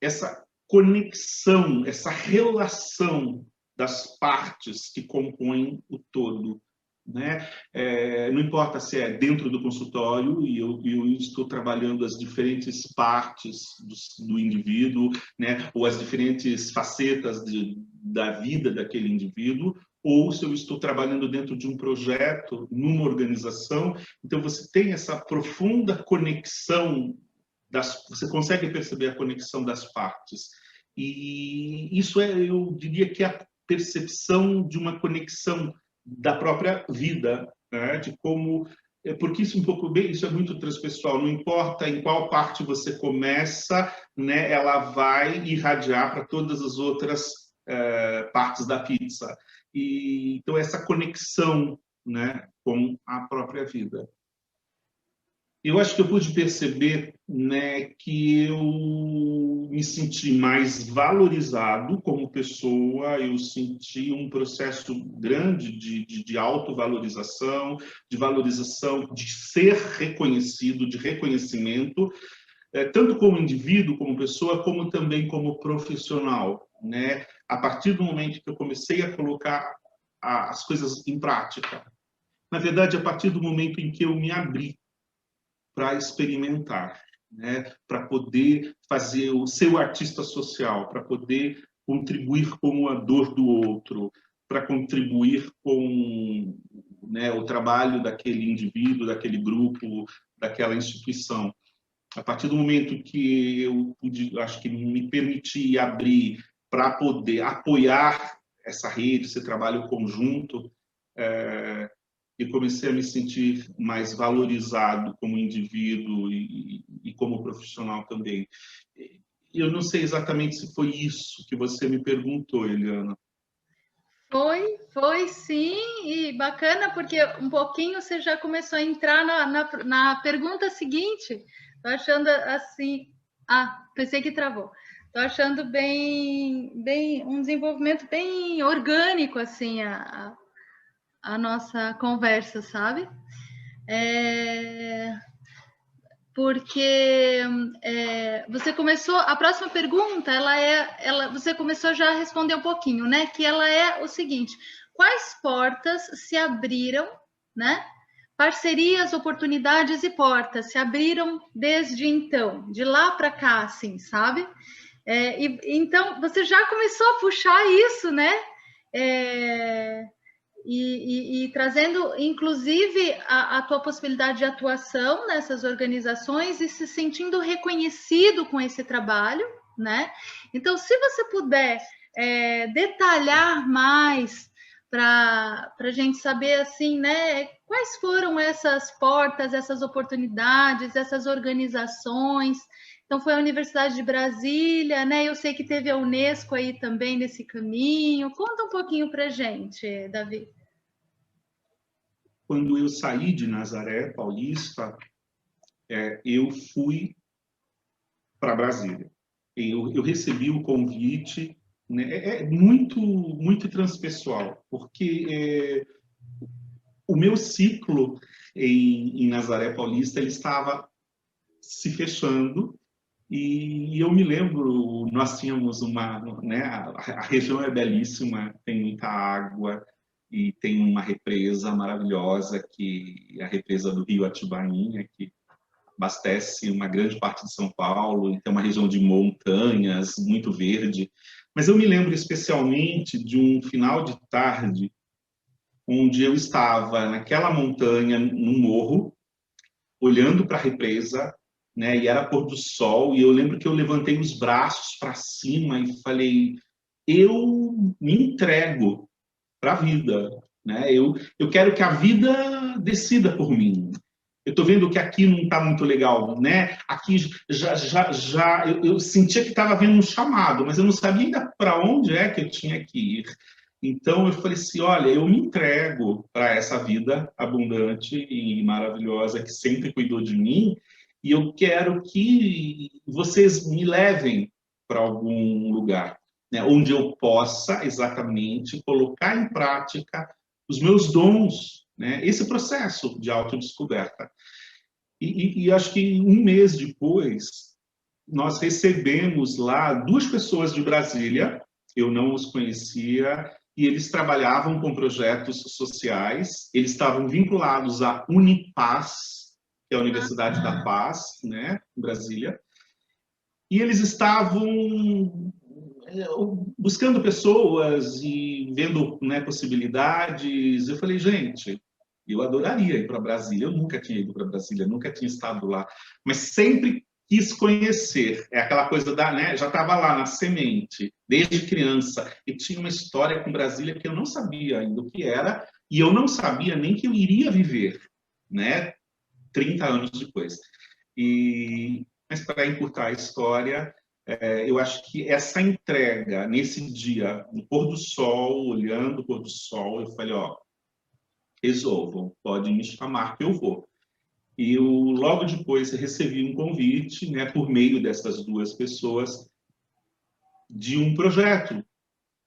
Essa conexão, essa relação das partes que compõem o todo, né? Não importa se é dentro do consultório e eu estou trabalhando as diferentes partes do indivíduo, né? Ou as diferentes facetas da vida daquele indivíduo, ou se eu estou trabalhando dentro de um projeto, numa organização, então você tem essa profunda conexão, você consegue perceber a conexão das partes. E isso eu diria que é a percepção de uma conexão da própria vida, né? De como, porque isso um pouco bem, isso é muito transpessoal, não importa em qual parte você começa, né? Ela vai irradiar para todas as outras partes da pizza. E então essa conexão, né, com a própria vida. Eu acho que eu pude perceber, né, que eu me senti mais valorizado como pessoa, eu senti um processo grande de autovalorização, de valorização, de ser reconhecido, de reconhecimento, tanto como indivíduo, como pessoa, como também como profissional, né? A partir do momento que eu comecei a colocar as coisas em prática. Na verdade, a partir do momento em que eu me abri para experimentar, né? Para poder fazer o seu artista social, para poder contribuir com a dor do outro, para contribuir com, né, o trabalho daquele indivíduo, daquele grupo, daquela instituição. A partir do momento que eu pude, acho que me permiti abrir para poder apoiar essa rede, esse trabalho conjunto, e comecei a me sentir mais valorizado como indivíduo e como profissional também. Eu não sei exatamente se foi isso que você me perguntou, Eliana. Foi sim, e bacana porque um pouquinho você já começou a entrar na pergunta seguinte. Tô achando assim, pensei que travou. Tô achando bem um desenvolvimento bem orgânico assim a nossa conversa, sabe? Porque você começou, a próxima pergunta, você começou já a responder um pouquinho, né? Que ela é o seguinte: quais portas se abriram, né? parcerias, oportunidades e portas se abriram desde então, de lá para cá, assim, sabe? Então, você já começou a puxar isso, né? E trazendo, inclusive, a tua possibilidade de atuação nessas organizações e se sentindo reconhecido com esse trabalho, né? Então, se você puder detalhar mais para a gente saber, assim, né? Quais foram essas portas, essas oportunidades, essas organizações? Então, foi a Universidade de Brasília, né? Eu sei que teve a Unesco aí também nesse caminho. Conta um pouquinho para a gente, Davi. Quando eu saí de Nazaré Paulista, eu fui para Brasília. Eu recebi o convite, né? Muito transpessoal, porque o meu ciclo em Nazaré Paulista ele estava se fechando. E eu me lembro, nós tínhamos né, a região é belíssima, tem muita água e tem uma represa maravilhosa, que é a represa do Rio Atibainha, que abastece uma grande parte de São Paulo, e tem uma região de montanhas, muito verde. Mas eu me lembro especialmente de um final de tarde, onde eu estava naquela montanha, num morro, olhando para a represa, né? E era pôr do sol, e eu lembro que eu levantei os braços para cima e falei: eu me entrego para a vida, né? Eu quero que a vida decida por mim. Eu estou vendo que aqui não está muito legal, né? Aqui já eu sentia que estava havendo um chamado, mas eu não sabia ainda para onde é que eu tinha que ir. Então eu falei assim, olha, eu me entrego para essa vida abundante e maravilhosa que sempre cuidou de mim, e eu quero que vocês me levem para algum lugar, né, onde eu possa exatamente colocar em prática os meus dons, né, esse processo de autodescoberta. E acho que um mês depois, nós recebemos lá duas pessoas de Brasília, eu não os conhecia, e eles trabalhavam com projetos sociais, eles estavam vinculados à Unipaz, que é a Universidade da Paz, né, em Brasília, e eles estavam buscando pessoas e vendo, né, possibilidades. Eu falei, gente, eu adoraria ir para Brasília. Eu nunca tinha ido para Brasília, nunca tinha estado lá, mas sempre quis conhecer. É aquela coisa da, né, já estava lá na semente, desde criança, e tinha uma história com Brasília que eu não sabia ainda o que era, e eu não sabia nem que eu iria viver, né, 30 anos depois. Mas para encurtar a história, eu acho que essa entrega, nesse dia, no pôr do sol, olhando o pôr do sol, eu falei, ó, resolvam, podem me chamar que eu vou. E eu, logo depois, recebi um convite, né, por meio dessas duas pessoas, de um projeto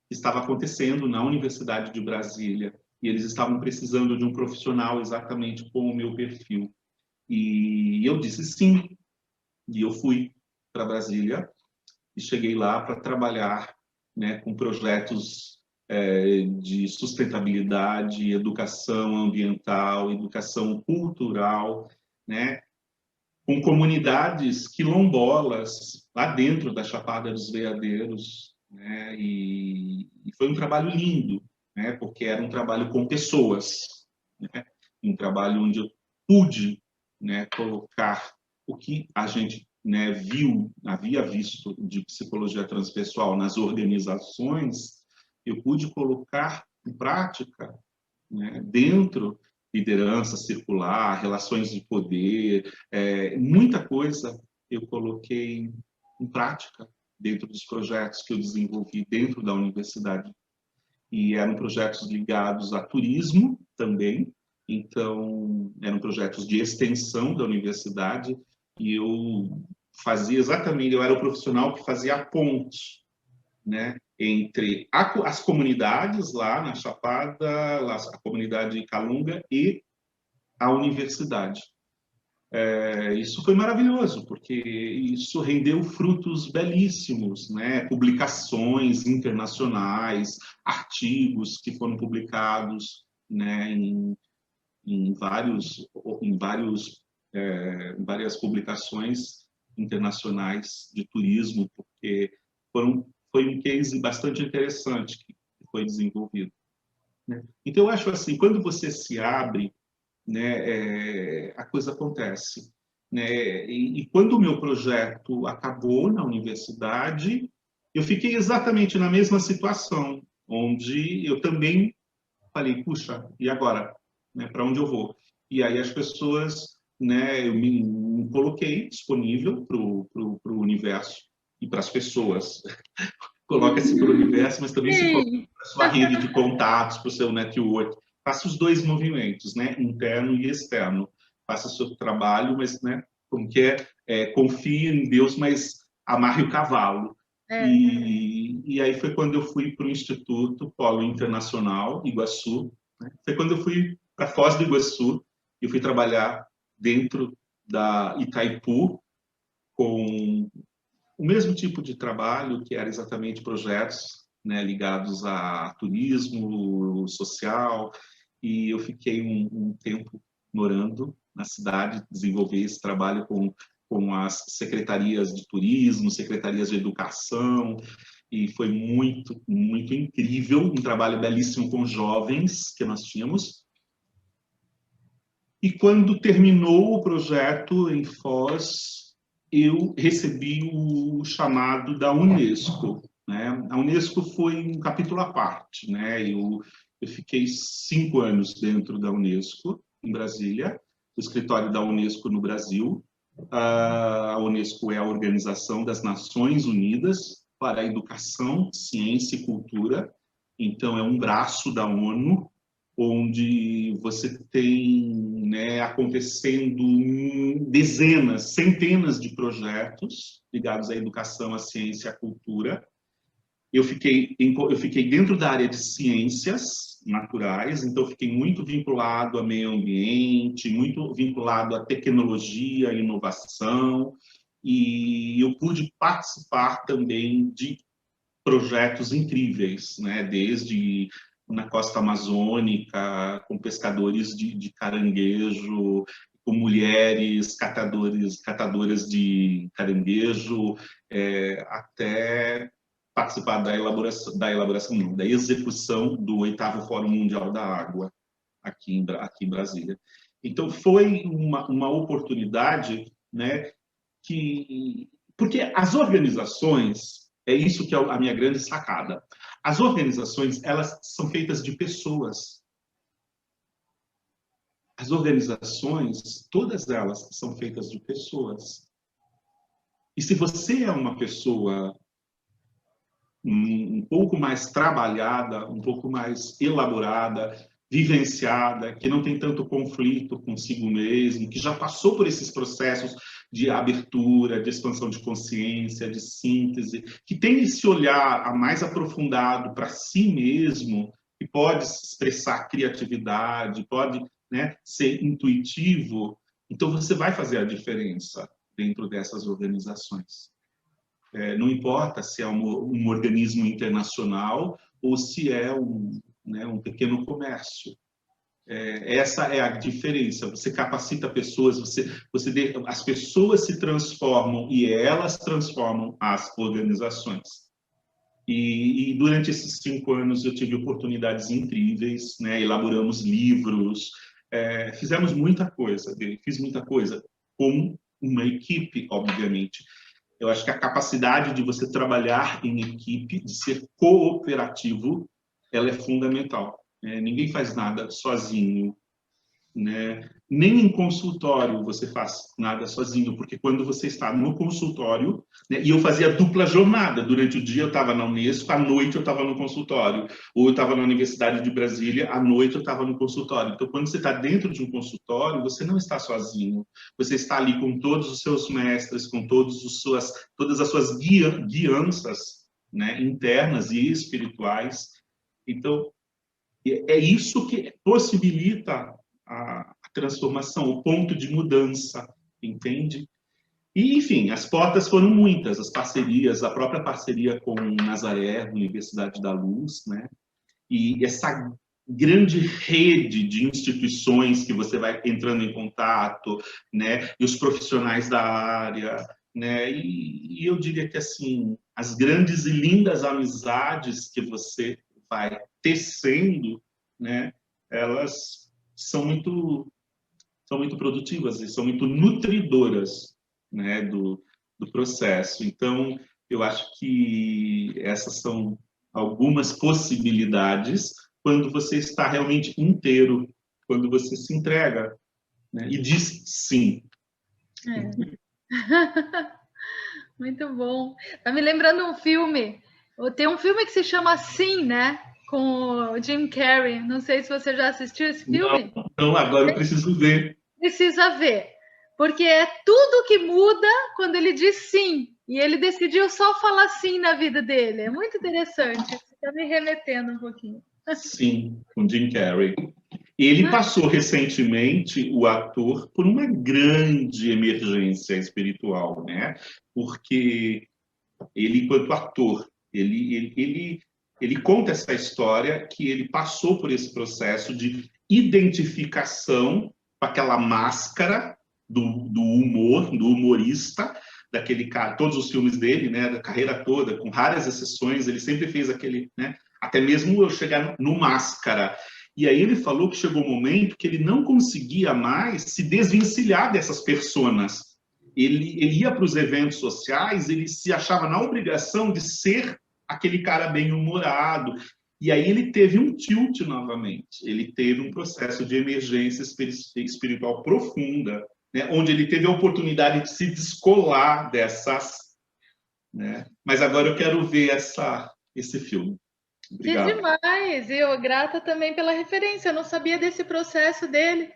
que estava acontecendo na Universidade de Brasília, e eles estavam precisando de um profissional exatamente com o meu perfil. E eu disse sim, e eu fui para Brasília, e cheguei lá para trabalhar, né, com projetos de sustentabilidade, educação ambiental, educação cultural, né, com comunidades quilombolas lá dentro da Chapada dos Veadeiros, né, e foi um trabalho lindo, né, porque era um trabalho com pessoas, né, um trabalho onde eu pude, né, colocar o que a gente, né, havia visto de psicologia transpessoal nas organizações, eu pude colocar em prática, né, dentro liderança circular, relações de poder, muita coisa eu coloquei em prática dentro dos projetos que eu desenvolvi dentro da universidade. E eram projetos ligados a turismo também, então eram projetos de extensão da universidade, e eu fazia exatamente, eu era o profissional que fazia a ponte, né, entre as comunidades lá na Chapada, a comunidade Calunga e a universidade. Isso foi maravilhoso, porque isso rendeu frutos belíssimos, né? Publicações internacionais, artigos que foram publicados, né, em várias publicações internacionais de turismo, porque foi um case bastante interessante que foi desenvolvido, né? Então, eu acho assim, quando você se abre, né, a coisa acontece, né? E quando o meu projeto acabou na universidade, eu fiquei exatamente na mesma situação, onde eu também falei, puxa, e agora? Né, para onde eu vou? E aí as pessoas, né, eu me coloquei disponível para o universo e para as pessoas. Coloca-se para o universo, mas também se coloca Sim. para a sua rede de contatos, para o seu network. Faça os dois movimentos, né, interno e externo. Faça o seu trabalho, mas, né, como que confie em Deus, mas amarre o cavalo. É. E aí foi quando eu fui para o Instituto Polo Internacional, Iguaçu, né? Foi quando eu fui para Foz do Iguaçu e fui trabalhar dentro da Itaipu com o mesmo tipo de trabalho, que era exatamente projetos, né, ligados a turismo social, e eu fiquei um tempo morando na cidade, desenvolvi esse trabalho com as secretarias de turismo, secretarias de educação, e foi muito, muito incrível, um trabalho belíssimo com jovens que nós tínhamos. E quando terminou o projeto em Foz, eu recebi o chamado da Unesco, né? A Unesco foi um capítulo à parte, né? Eu fiquei 5 anos dentro da Unesco, em Brasília, o escritório da Unesco no Brasil. A Unesco é a Organização das Nações Unidas para a Educação, Ciência e Cultura. Então, é um braço da ONU, onde você tem, né, acontecendo dezenas, centenas de projetos ligados à educação, à ciência e à cultura. Eu fiquei dentro da área de ciências naturais, então eu fiquei muito vinculado ao meio ambiente, muito vinculado à tecnologia, à inovação, e eu pude participar também de projetos incríveis, né? Desde na costa amazônica, com pescadores de caranguejo, com mulheres catadoras de caranguejo, até participar da elaboração não, da execução do 8º Fórum Mundial da Água aqui em Brasília. Então foi uma oportunidade, né, porque as organizações, é isso que é a minha grande sacada. As organizações, elas são feitas de pessoas. As organizações, todas elas são feitas de pessoas. E se você é uma pessoa um pouco mais trabalhada, um pouco mais elaborada, vivenciada, que não tem tanto conflito consigo mesmo, que já passou por esses processos de abertura, de expansão de consciência, de síntese, que tem esse olhar mais aprofundado para si mesmo, que pode expressar criatividade, pode, né, ser intuitivo, então você vai fazer a diferença dentro dessas organizações. Não importa se é um organismo internacional ou se é né, um pequeno comércio. Essa é a diferença. Você capacita pessoas, as pessoas se transformam e elas transformam as organizações. E durante esses 5 anos eu tive oportunidades incríveis, né? Elaboramos livros, fizemos muita coisa, fiz muita coisa com uma equipe, obviamente. Eu acho que a capacidade de você trabalhar em equipe, de ser cooperativo, ela é fundamental. Ninguém faz nada sozinho, né? Nem em consultório você faz nada sozinho, porque quando você está no consultório, né, e eu fazia dupla jornada, durante o dia eu estava na Unesco, à noite eu estava no consultório, ou eu estava na Universidade de Brasília, à noite eu estava no consultório. Então, quando você está dentro de um consultório, você não está sozinho, você está ali com todos os seus mestres, com todas as suas guianças, né, internas e espirituais. Então, é isso que possibilita a transformação, o ponto de mudança, entende? E, enfim, as portas foram muitas, as parcerias, a própria parceria com Nazaré, Universidade da Luz, né? E essa grande rede de instituições que você vai entrando em contato, né? E os profissionais da área, né? E eu diria que assim, as grandes e lindas amizades que você vai tecendo, né? Elas são muito produtivas e são muito nutridoras, né? Do processo. Então, eu acho que essas são algumas possibilidades quando você está realmente inteiro, quando você se entrega, né? E diz sim. É. Muito bom. Tá me lembrando um filme. Tem um filme que se chama Sim, né? Com o Jim Carrey. Não sei se você já assistiu esse Não, filme. não, agora eu preciso ver. Precisa ver. Porque é tudo que muda quando ele diz sim. E ele decidiu só falar sim na vida dele. É muito interessante. Está me remetendo um pouquinho. Sim, com Jim Carrey. Ele passou recentemente, o ator, por uma grande emergência espiritual, né? Porque ele, enquanto ator, ele conta essa história que ele passou por esse processo de identificação com aquela máscara do humor, do humorista, daquele cara, todos os filmes dele, né, da carreira toda, com raras exceções, ele sempre fez aquele, né, até mesmo eu chegar no Máscara. E aí ele falou que chegou um momento que ele não conseguia mais se desvencilhar dessas personas. Ele ia para os eventos sociais, ele se achava na obrigação de ser aquele cara bem-humorado. E aí ele teve um tilt novamente, ele teve um processo de emergência espiritual profunda, né, onde ele teve a oportunidade de se descolar dessas. Né? Mas agora eu quero ver esse filme. Obrigado. Que demais! E eu grata também pela referência. Eu não sabia desse processo dele.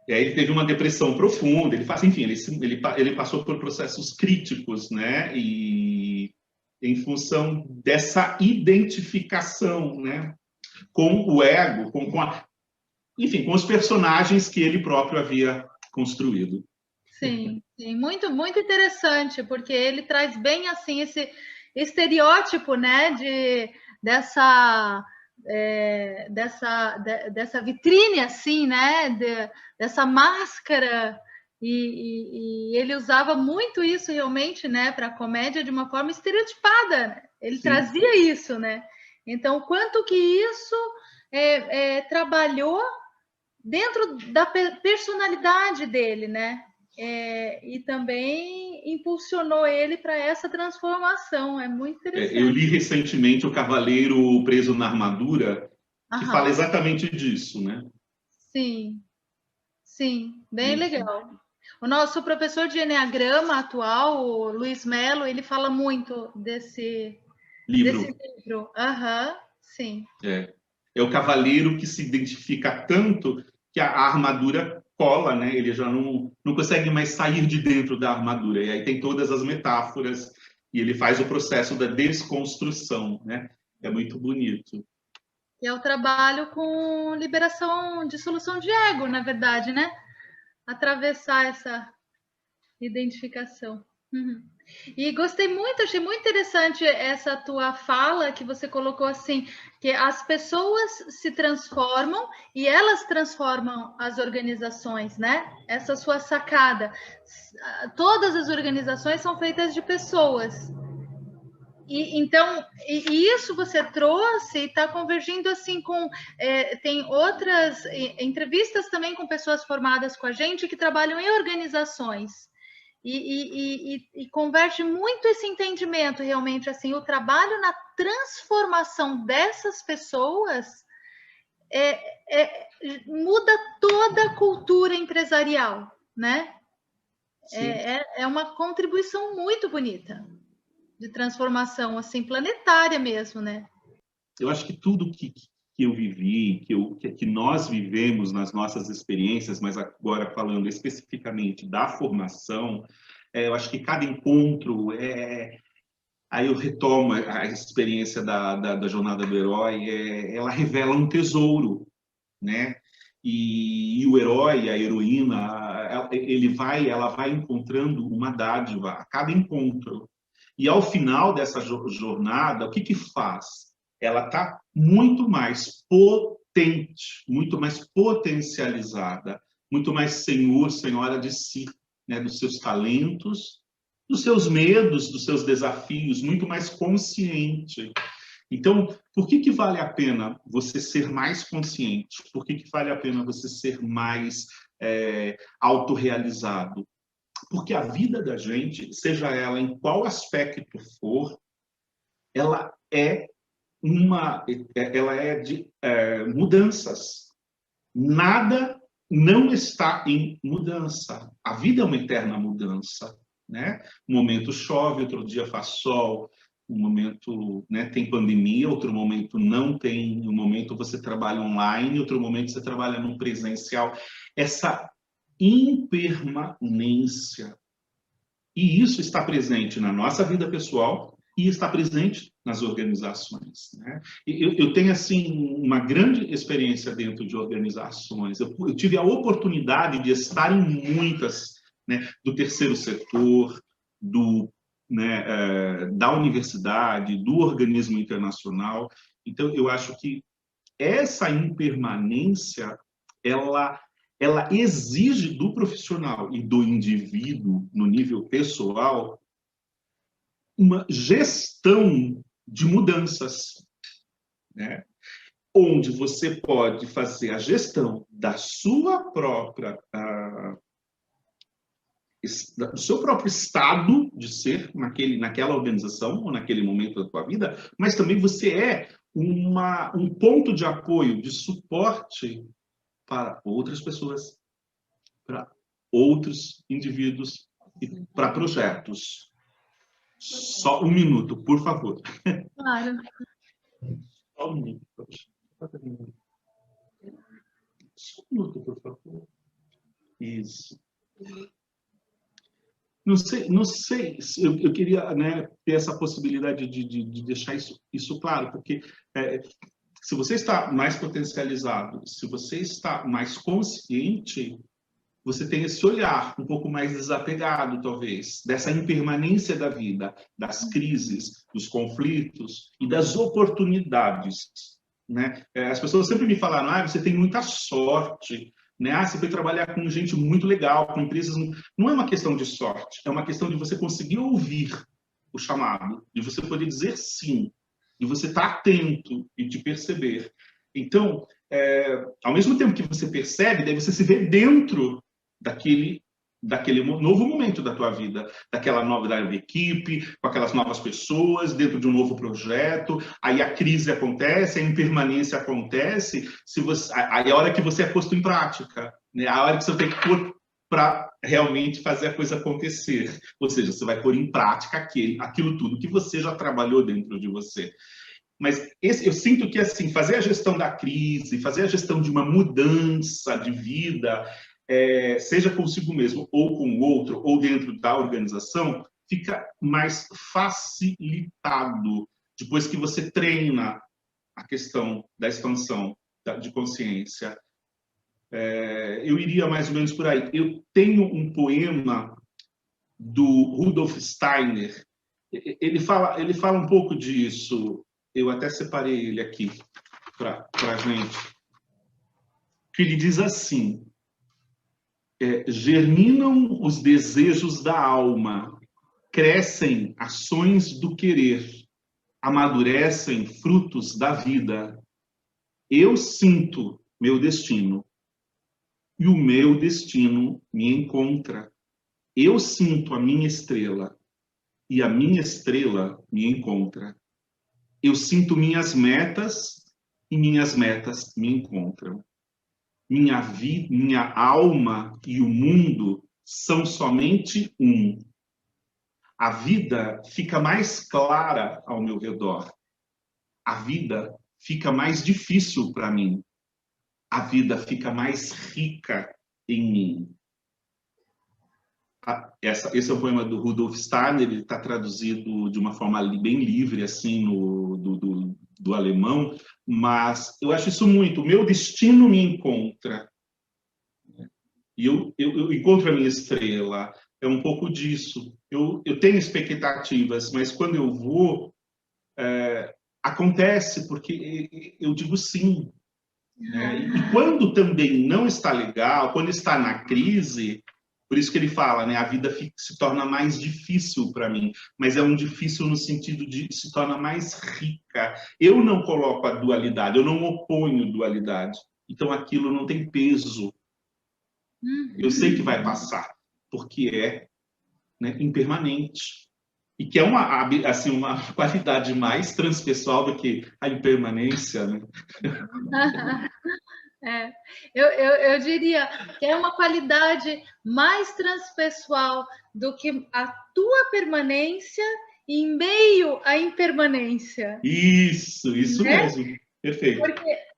E aí ele teve uma depressão profunda, ele faz, enfim, ele passou por processos críticos, né? E em função dessa identificação, né? Com o ego, enfim, com os personagens que ele próprio havia construído. Sim, sim, muito, muito interessante, porque ele traz bem assim esse estereótipo, né, dessa vitrine assim, né, dessa máscara e ele usava muito isso realmente, né, para a comédia de uma forma estereotipada. Né? Ele Sim. Trazia isso, né? Então, quanto que isso trabalhou dentro da personalidade dele, né? E também impulsionou ele para essa transformação. É muito interessante. Eu li recentemente O Cavaleiro Preso na Armadura, que fala exatamente disso, né? Sim, sim, bem legal. O nosso professor de Enneagrama atual, o Luiz Melo, ele fala muito desse livro. Sim. É o cavaleiro que se identifica tanto que a armadura cola, né? Ele já não consegue mais sair de dentro da armadura. E aí tem todas as metáforas e ele faz o processo da desconstrução, né? É muito bonito. E é o trabalho com liberação, dissolução de ego, na verdade, né? Atravessar essa identificação. Uhum. E gostei muito, achei muito interessante essa tua fala que você colocou assim, que as pessoas se transformam e elas transformam as organizações, né? Essa sua sacada. Todas as organizações são feitas de pessoas. Então, isso você trouxe e está convergindo assim com... tem outras entrevistas também com pessoas formadas com a gente que trabalham em organizações. E converge muito esse entendimento, realmente, assim, o trabalho na transformação dessas pessoas muda toda a cultura empresarial, né? É uma contribuição muito bonita de transformação, assim, planetária mesmo, né? Eu acho que tudo que eu vivi, que nós vivemos nas nossas experiências, mas agora falando especificamente da formação, eu acho que cada encontro aí eu retomo a experiência da jornada do herói, ela revela um tesouro, né? E o herói, a heroína, ela vai encontrando uma dádiva a cada encontro. E ao final dessa jornada, o que faz? Ela está muito mais potente, muito mais potencializada, muito mais senhor, senhora de si, né? Dos seus talentos, dos seus medos, dos seus desafios, muito mais consciente. Então, por que vale a pena você ser mais consciente? Por que vale a pena você ser mais autorrealizado? Porque a vida da gente, seja ela em qual aspecto for, ela é de mudanças. Nada não está em mudança. A vida é uma eterna mudança, né? Um momento chove, outro dia faz sol, um momento, né, tem pandemia, outro momento não tem, um momento você trabalha online, outro momento você trabalha no presencial. Essa impermanência. E isso está presente na nossa vida pessoal e está presente nas organizações, né? Eu tenho, assim, uma grande experiência dentro de organizações. Eu tive a oportunidade de estar em muitas, né, do terceiro setor, da universidade, do organismo internacional. Então, eu acho que essa impermanência, ela exige do profissional e do indivíduo, no nível pessoal, uma gestão de mudanças, né? Onde você pode fazer a gestão da sua própria, do seu próprio estado de ser naquela organização ou naquele momento da sua vida, mas também você é um ponto de apoio, de suporte para outras pessoas, para outros indivíduos e para projetos. Só um minuto, por favor. Claro. Só um minuto. Só um minuto, por favor. Isso. Não sei eu queria, né, ter essa possibilidade de deixar isso claro, porque se você está mais potencializado, se você está mais consciente, você tem esse olhar um pouco mais desapegado, talvez, dessa impermanência da vida, das crises, dos conflitos e das oportunidades, né? As pessoas sempre me falaram, você tem muita sorte, né? Você foi trabalhar com gente muito legal, com empresas... Não é uma questão de sorte, é uma questão de você conseguir ouvir o chamado, de você poder dizer sim, de você estar atento e de perceber. Então, ao mesmo tempo que você percebe, daí você se vê dentro daquele novo momento da tua vida, daquela nova equipe, com aquelas novas pessoas, dentro de um novo projeto. Aí a crise acontece, a impermanência acontece, aí a hora que você é posto em prática, né? A hora que você tem que pôr para realmente fazer a coisa acontecer. Ou seja, você vai pôr em prática aquilo tudo que você já trabalhou dentro de você. Mas eu sinto que, assim, fazer a gestão da crise, fazer a gestão de uma mudança de vida, seja consigo mesmo, ou com o outro, ou dentro da organização, fica mais facilitado depois que você treina a questão da expansão de consciência. Eu iria mais ou menos por aí. Eu tenho um poema do Rudolf Steiner. Ele fala um pouco disso. Eu até separei ele aqui para a gente. Que ele diz assim: germinam os desejos da alma, crescem ações do querer, amadurecem frutos da vida. Eu sinto meu destino e o meu destino me encontra. Eu sinto a minha estrela e a minha estrela me encontra. Eu sinto minhas metas e minhas metas me encontram. Minha vida, minha alma e o mundo são somente um. A vida fica mais clara ao meu redor. A vida fica mais difícil para mim. A vida fica mais rica em mim. Esse é o poema do Rudolf Steiner. Ele está traduzido de uma forma bem livre, assim, do alemão, mas eu acho isso muito. O meu destino me encontra. E eu encontro a minha estrela. É um pouco disso. Eu tenho expectativas, mas quando eu vou, acontece, porque eu digo sim. né? E quando também não está legal, quando está na crise, por isso que ele fala, né, a vida se torna mais difícil para mim, mas é um difícil no sentido de se torna mais rica. Eu não coloco a dualidade, eu não oponho dualidade. Então aquilo não tem peso. Eu sei que vai passar, porque é, né, impermanente. E que é assim, uma qualidade mais transpessoal do que a impermanência, né? É, eu diria que é uma qualidade mais transpessoal do que a tua permanência em meio à impermanência. Isso Né? mesmo. Perfeito. Porque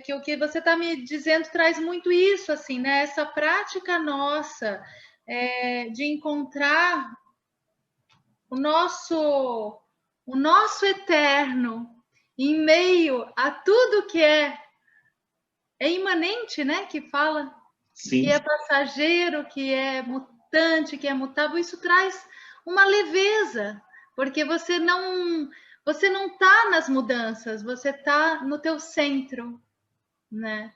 que o que você está me dizendo traz muito isso, assim, né? Essa prática nossa de encontrar o nosso eterno em meio a tudo que é imanente, né? Que fala Sim. que é passageiro, que é mutante, que é mutável, isso traz uma leveza, porque você não está nas mudanças, você está no teu centro, né?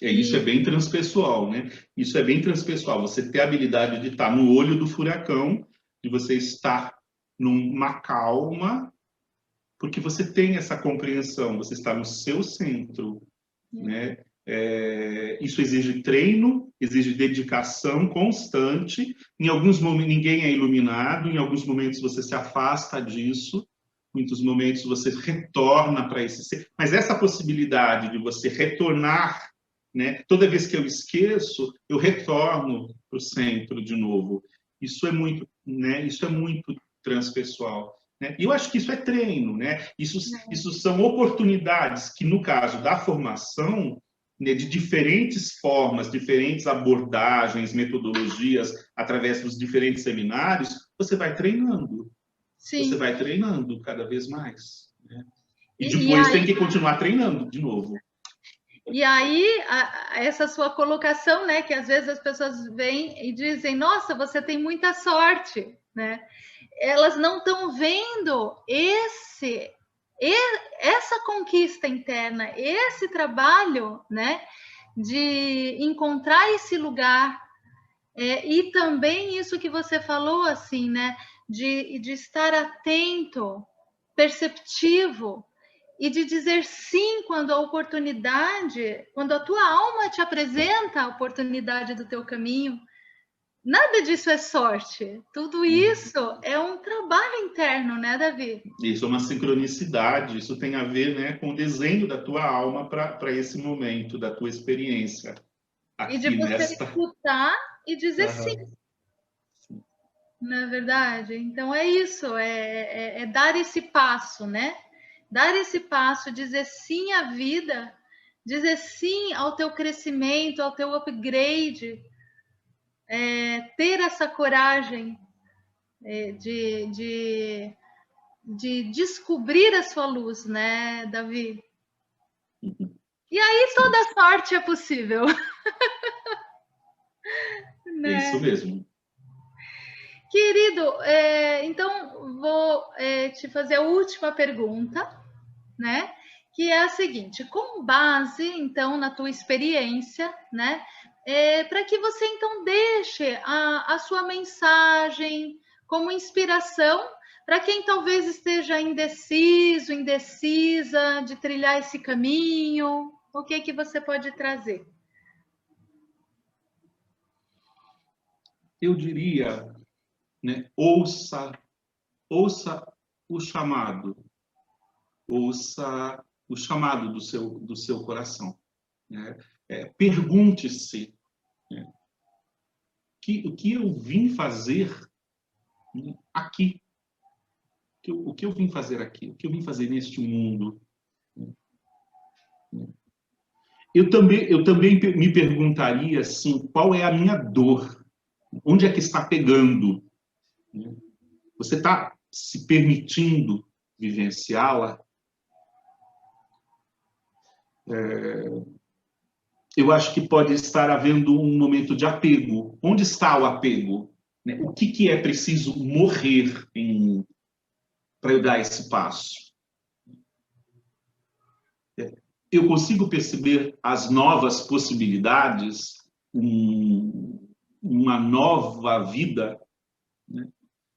Isso é bem transpessoal, né? Isso é bem transpessoal. Você ter a habilidade de estar no olho do furacão, de você estar numa calma, porque você tem essa compreensão, você está no seu centro, né? Isso exige treino, exige dedicação constante. Em alguns momentos ninguém é iluminado, em alguns momentos você se afasta disso, em muitos momentos você retorna para esse ser. Mas essa possibilidade de você retornar, né? Toda vez que eu esqueço, eu retorno para o centro de novo. Isso é muito, né? Isso é muito transpessoal. E eu acho que isso é treino, né? Isso são oportunidades que, no caso da formação, né, de diferentes formas, diferentes abordagens, metodologias, através dos diferentes seminários, você vai treinando. Sim. Você vai treinando cada vez mais. Né? E depois tem que continuar treinando de novo. E aí, essa sua colocação, né, que às vezes as pessoas vêm e dizem, nossa, você tem muita sorte, né? Elas não estão vendo essa conquista interna, esse trabalho, né, de encontrar esse lugar, e também isso que você falou, assim, né, de estar atento, perceptivo, e de dizer sim quando a oportunidade, quando a tua alma te apresenta a oportunidade do teu caminho. Nada disso é sorte. Tudo isso é um trabalho interno, né, Davi? Isso é uma sincronicidade, isso tem a ver, né, com o desenho da tua alma para esse momento, da tua experiência. Aqui, e de você escutar e dizer sim. Não é verdade? Então é isso, é dar esse passo, né? Dar esse passo, dizer sim à vida, dizer sim ao teu crescimento, ao teu upgrade, ter essa coragem de descobrir a sua luz, né, Davi? E aí toda sorte é possível. Né? Isso mesmo. Querido, então vou te fazer a última pergunta, né? Que é a seguinte: com base, então, na tua experiência, né? Para que você, então, deixe a sua mensagem como inspiração para quem talvez esteja indeciso, indecisa de trilhar esse caminho, o que você pode trazer? Eu diria, né, ouça o chamado. Ouça o chamado do seu coração. Né? Pergunte-se, né, o que eu vim fazer, né, aqui. O que eu vim fazer aqui? O que eu vim fazer neste mundo? Eu também me perguntaria assim, qual é a minha dor? Onde é que está pegando? Você está se permitindo vivenciá-la? Eu acho que pode estar havendo um momento de apego. Onde está o apego? O que é preciso morrer em mim para eu dar esse passo? eu consigo perceber as novas possibilidades, uma nova vida, né?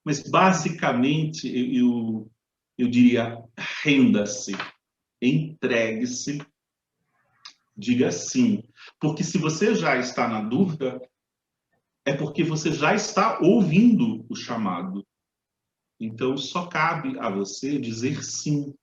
Mas, basicamente, eu diria, renda-se, entregue-se, diga sim. Porque se você já está na dúvida, é porque você já está ouvindo o chamado. Então, só cabe a você dizer sim.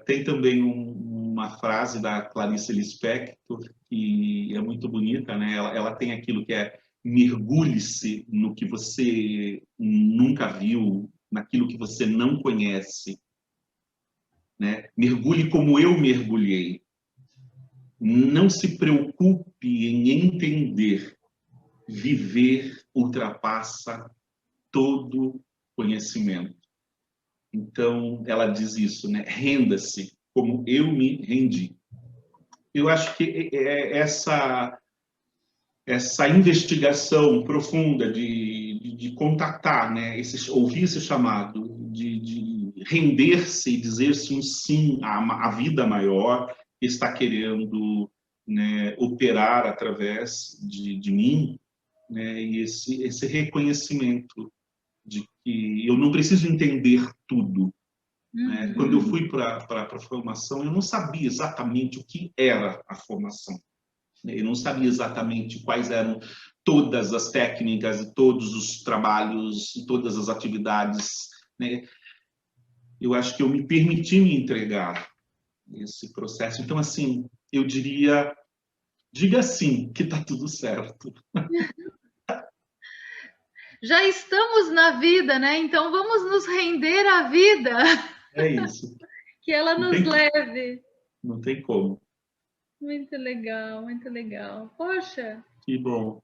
Tem também uma frase da Clarice Lispector, que é muito bonita, né? Ela tem aquilo que é: mergulhe-se no que você nunca viu, naquilo que você não conhece, né? Mergulhe como eu mergulhei. Não se preocupe em entender. Viver ultrapassa todo conhecimento. Então, ela diz isso, né? Renda-se como eu me rendi. Eu acho que essa investigação profunda de contatar, né? Ouvir esse chamado, de render-se e dizer-se um sim à vida maior que está querendo, né, operar através de mim, né? E esse reconhecimento de que eu não preciso entender tudo. Né? Quando eu fui para a formação, eu não sabia exatamente o que era a formação. Eu não sabia exatamente quais eram todas as técnicas, todos os trabalhos, todas as atividades, né? Eu acho que eu me permiti me entregar nesse processo. Então, assim, eu diria, diga sim, que está tudo certo. Já estamos na vida, né? Então vamos nos render à vida. É isso. Que ela nos leve. Não tem como. Muito legal, muito legal. Poxa. Que bom.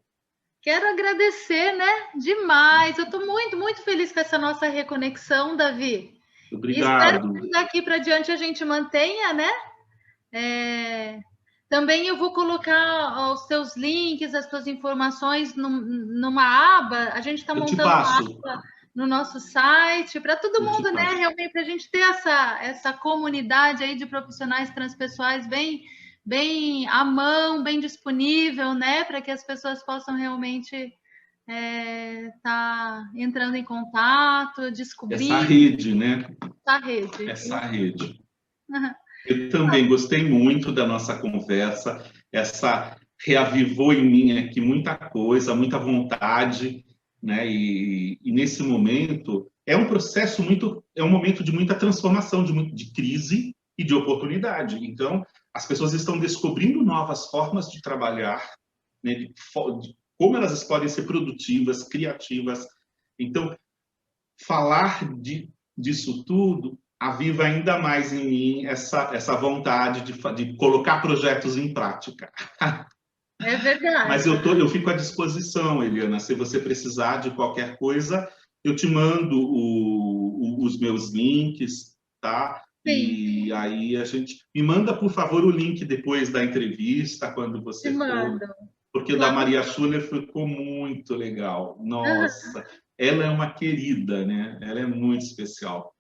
Quero agradecer, né? Demais. Eu estou muito, muito feliz com essa nossa reconexão, Davi. Obrigado. E espero que daqui para diante a gente mantenha, né? Também eu vou colocar os seus links, as suas informações numa aba. A gente está montando uma aba no nosso site para todo mundo, né? Realmente para a gente ter essa comunidade aí de profissionais transpessoais bem à mão, bem disponível, né? Para que as pessoas possam realmente tá entrando em contato, descobrindo. Essa rede, né? Essa rede. Eu também gostei muito da nossa conversa. Essa reavivou em mim aqui muita coisa, muita vontade, né? E nesse momento é um processo é um momento de muita transformação, de crise e de oportunidade. Então, as pessoas estão descobrindo novas formas de trabalhar, né? De como elas podem ser produtivas, criativas. Então, falar disso tudo aviva ainda mais em mim essa vontade de colocar projetos em prática. É verdade. Mas eu fico à disposição, Eliana. Se você precisar de qualquer coisa, eu te mando os meus links, tá? Sim. E aí a gente... Me manda, por favor, o link depois da entrevista, quando você for. Porque o da Maria Schuller ficou muito legal. Nossa, ela é uma querida, né? Ela é muito especial.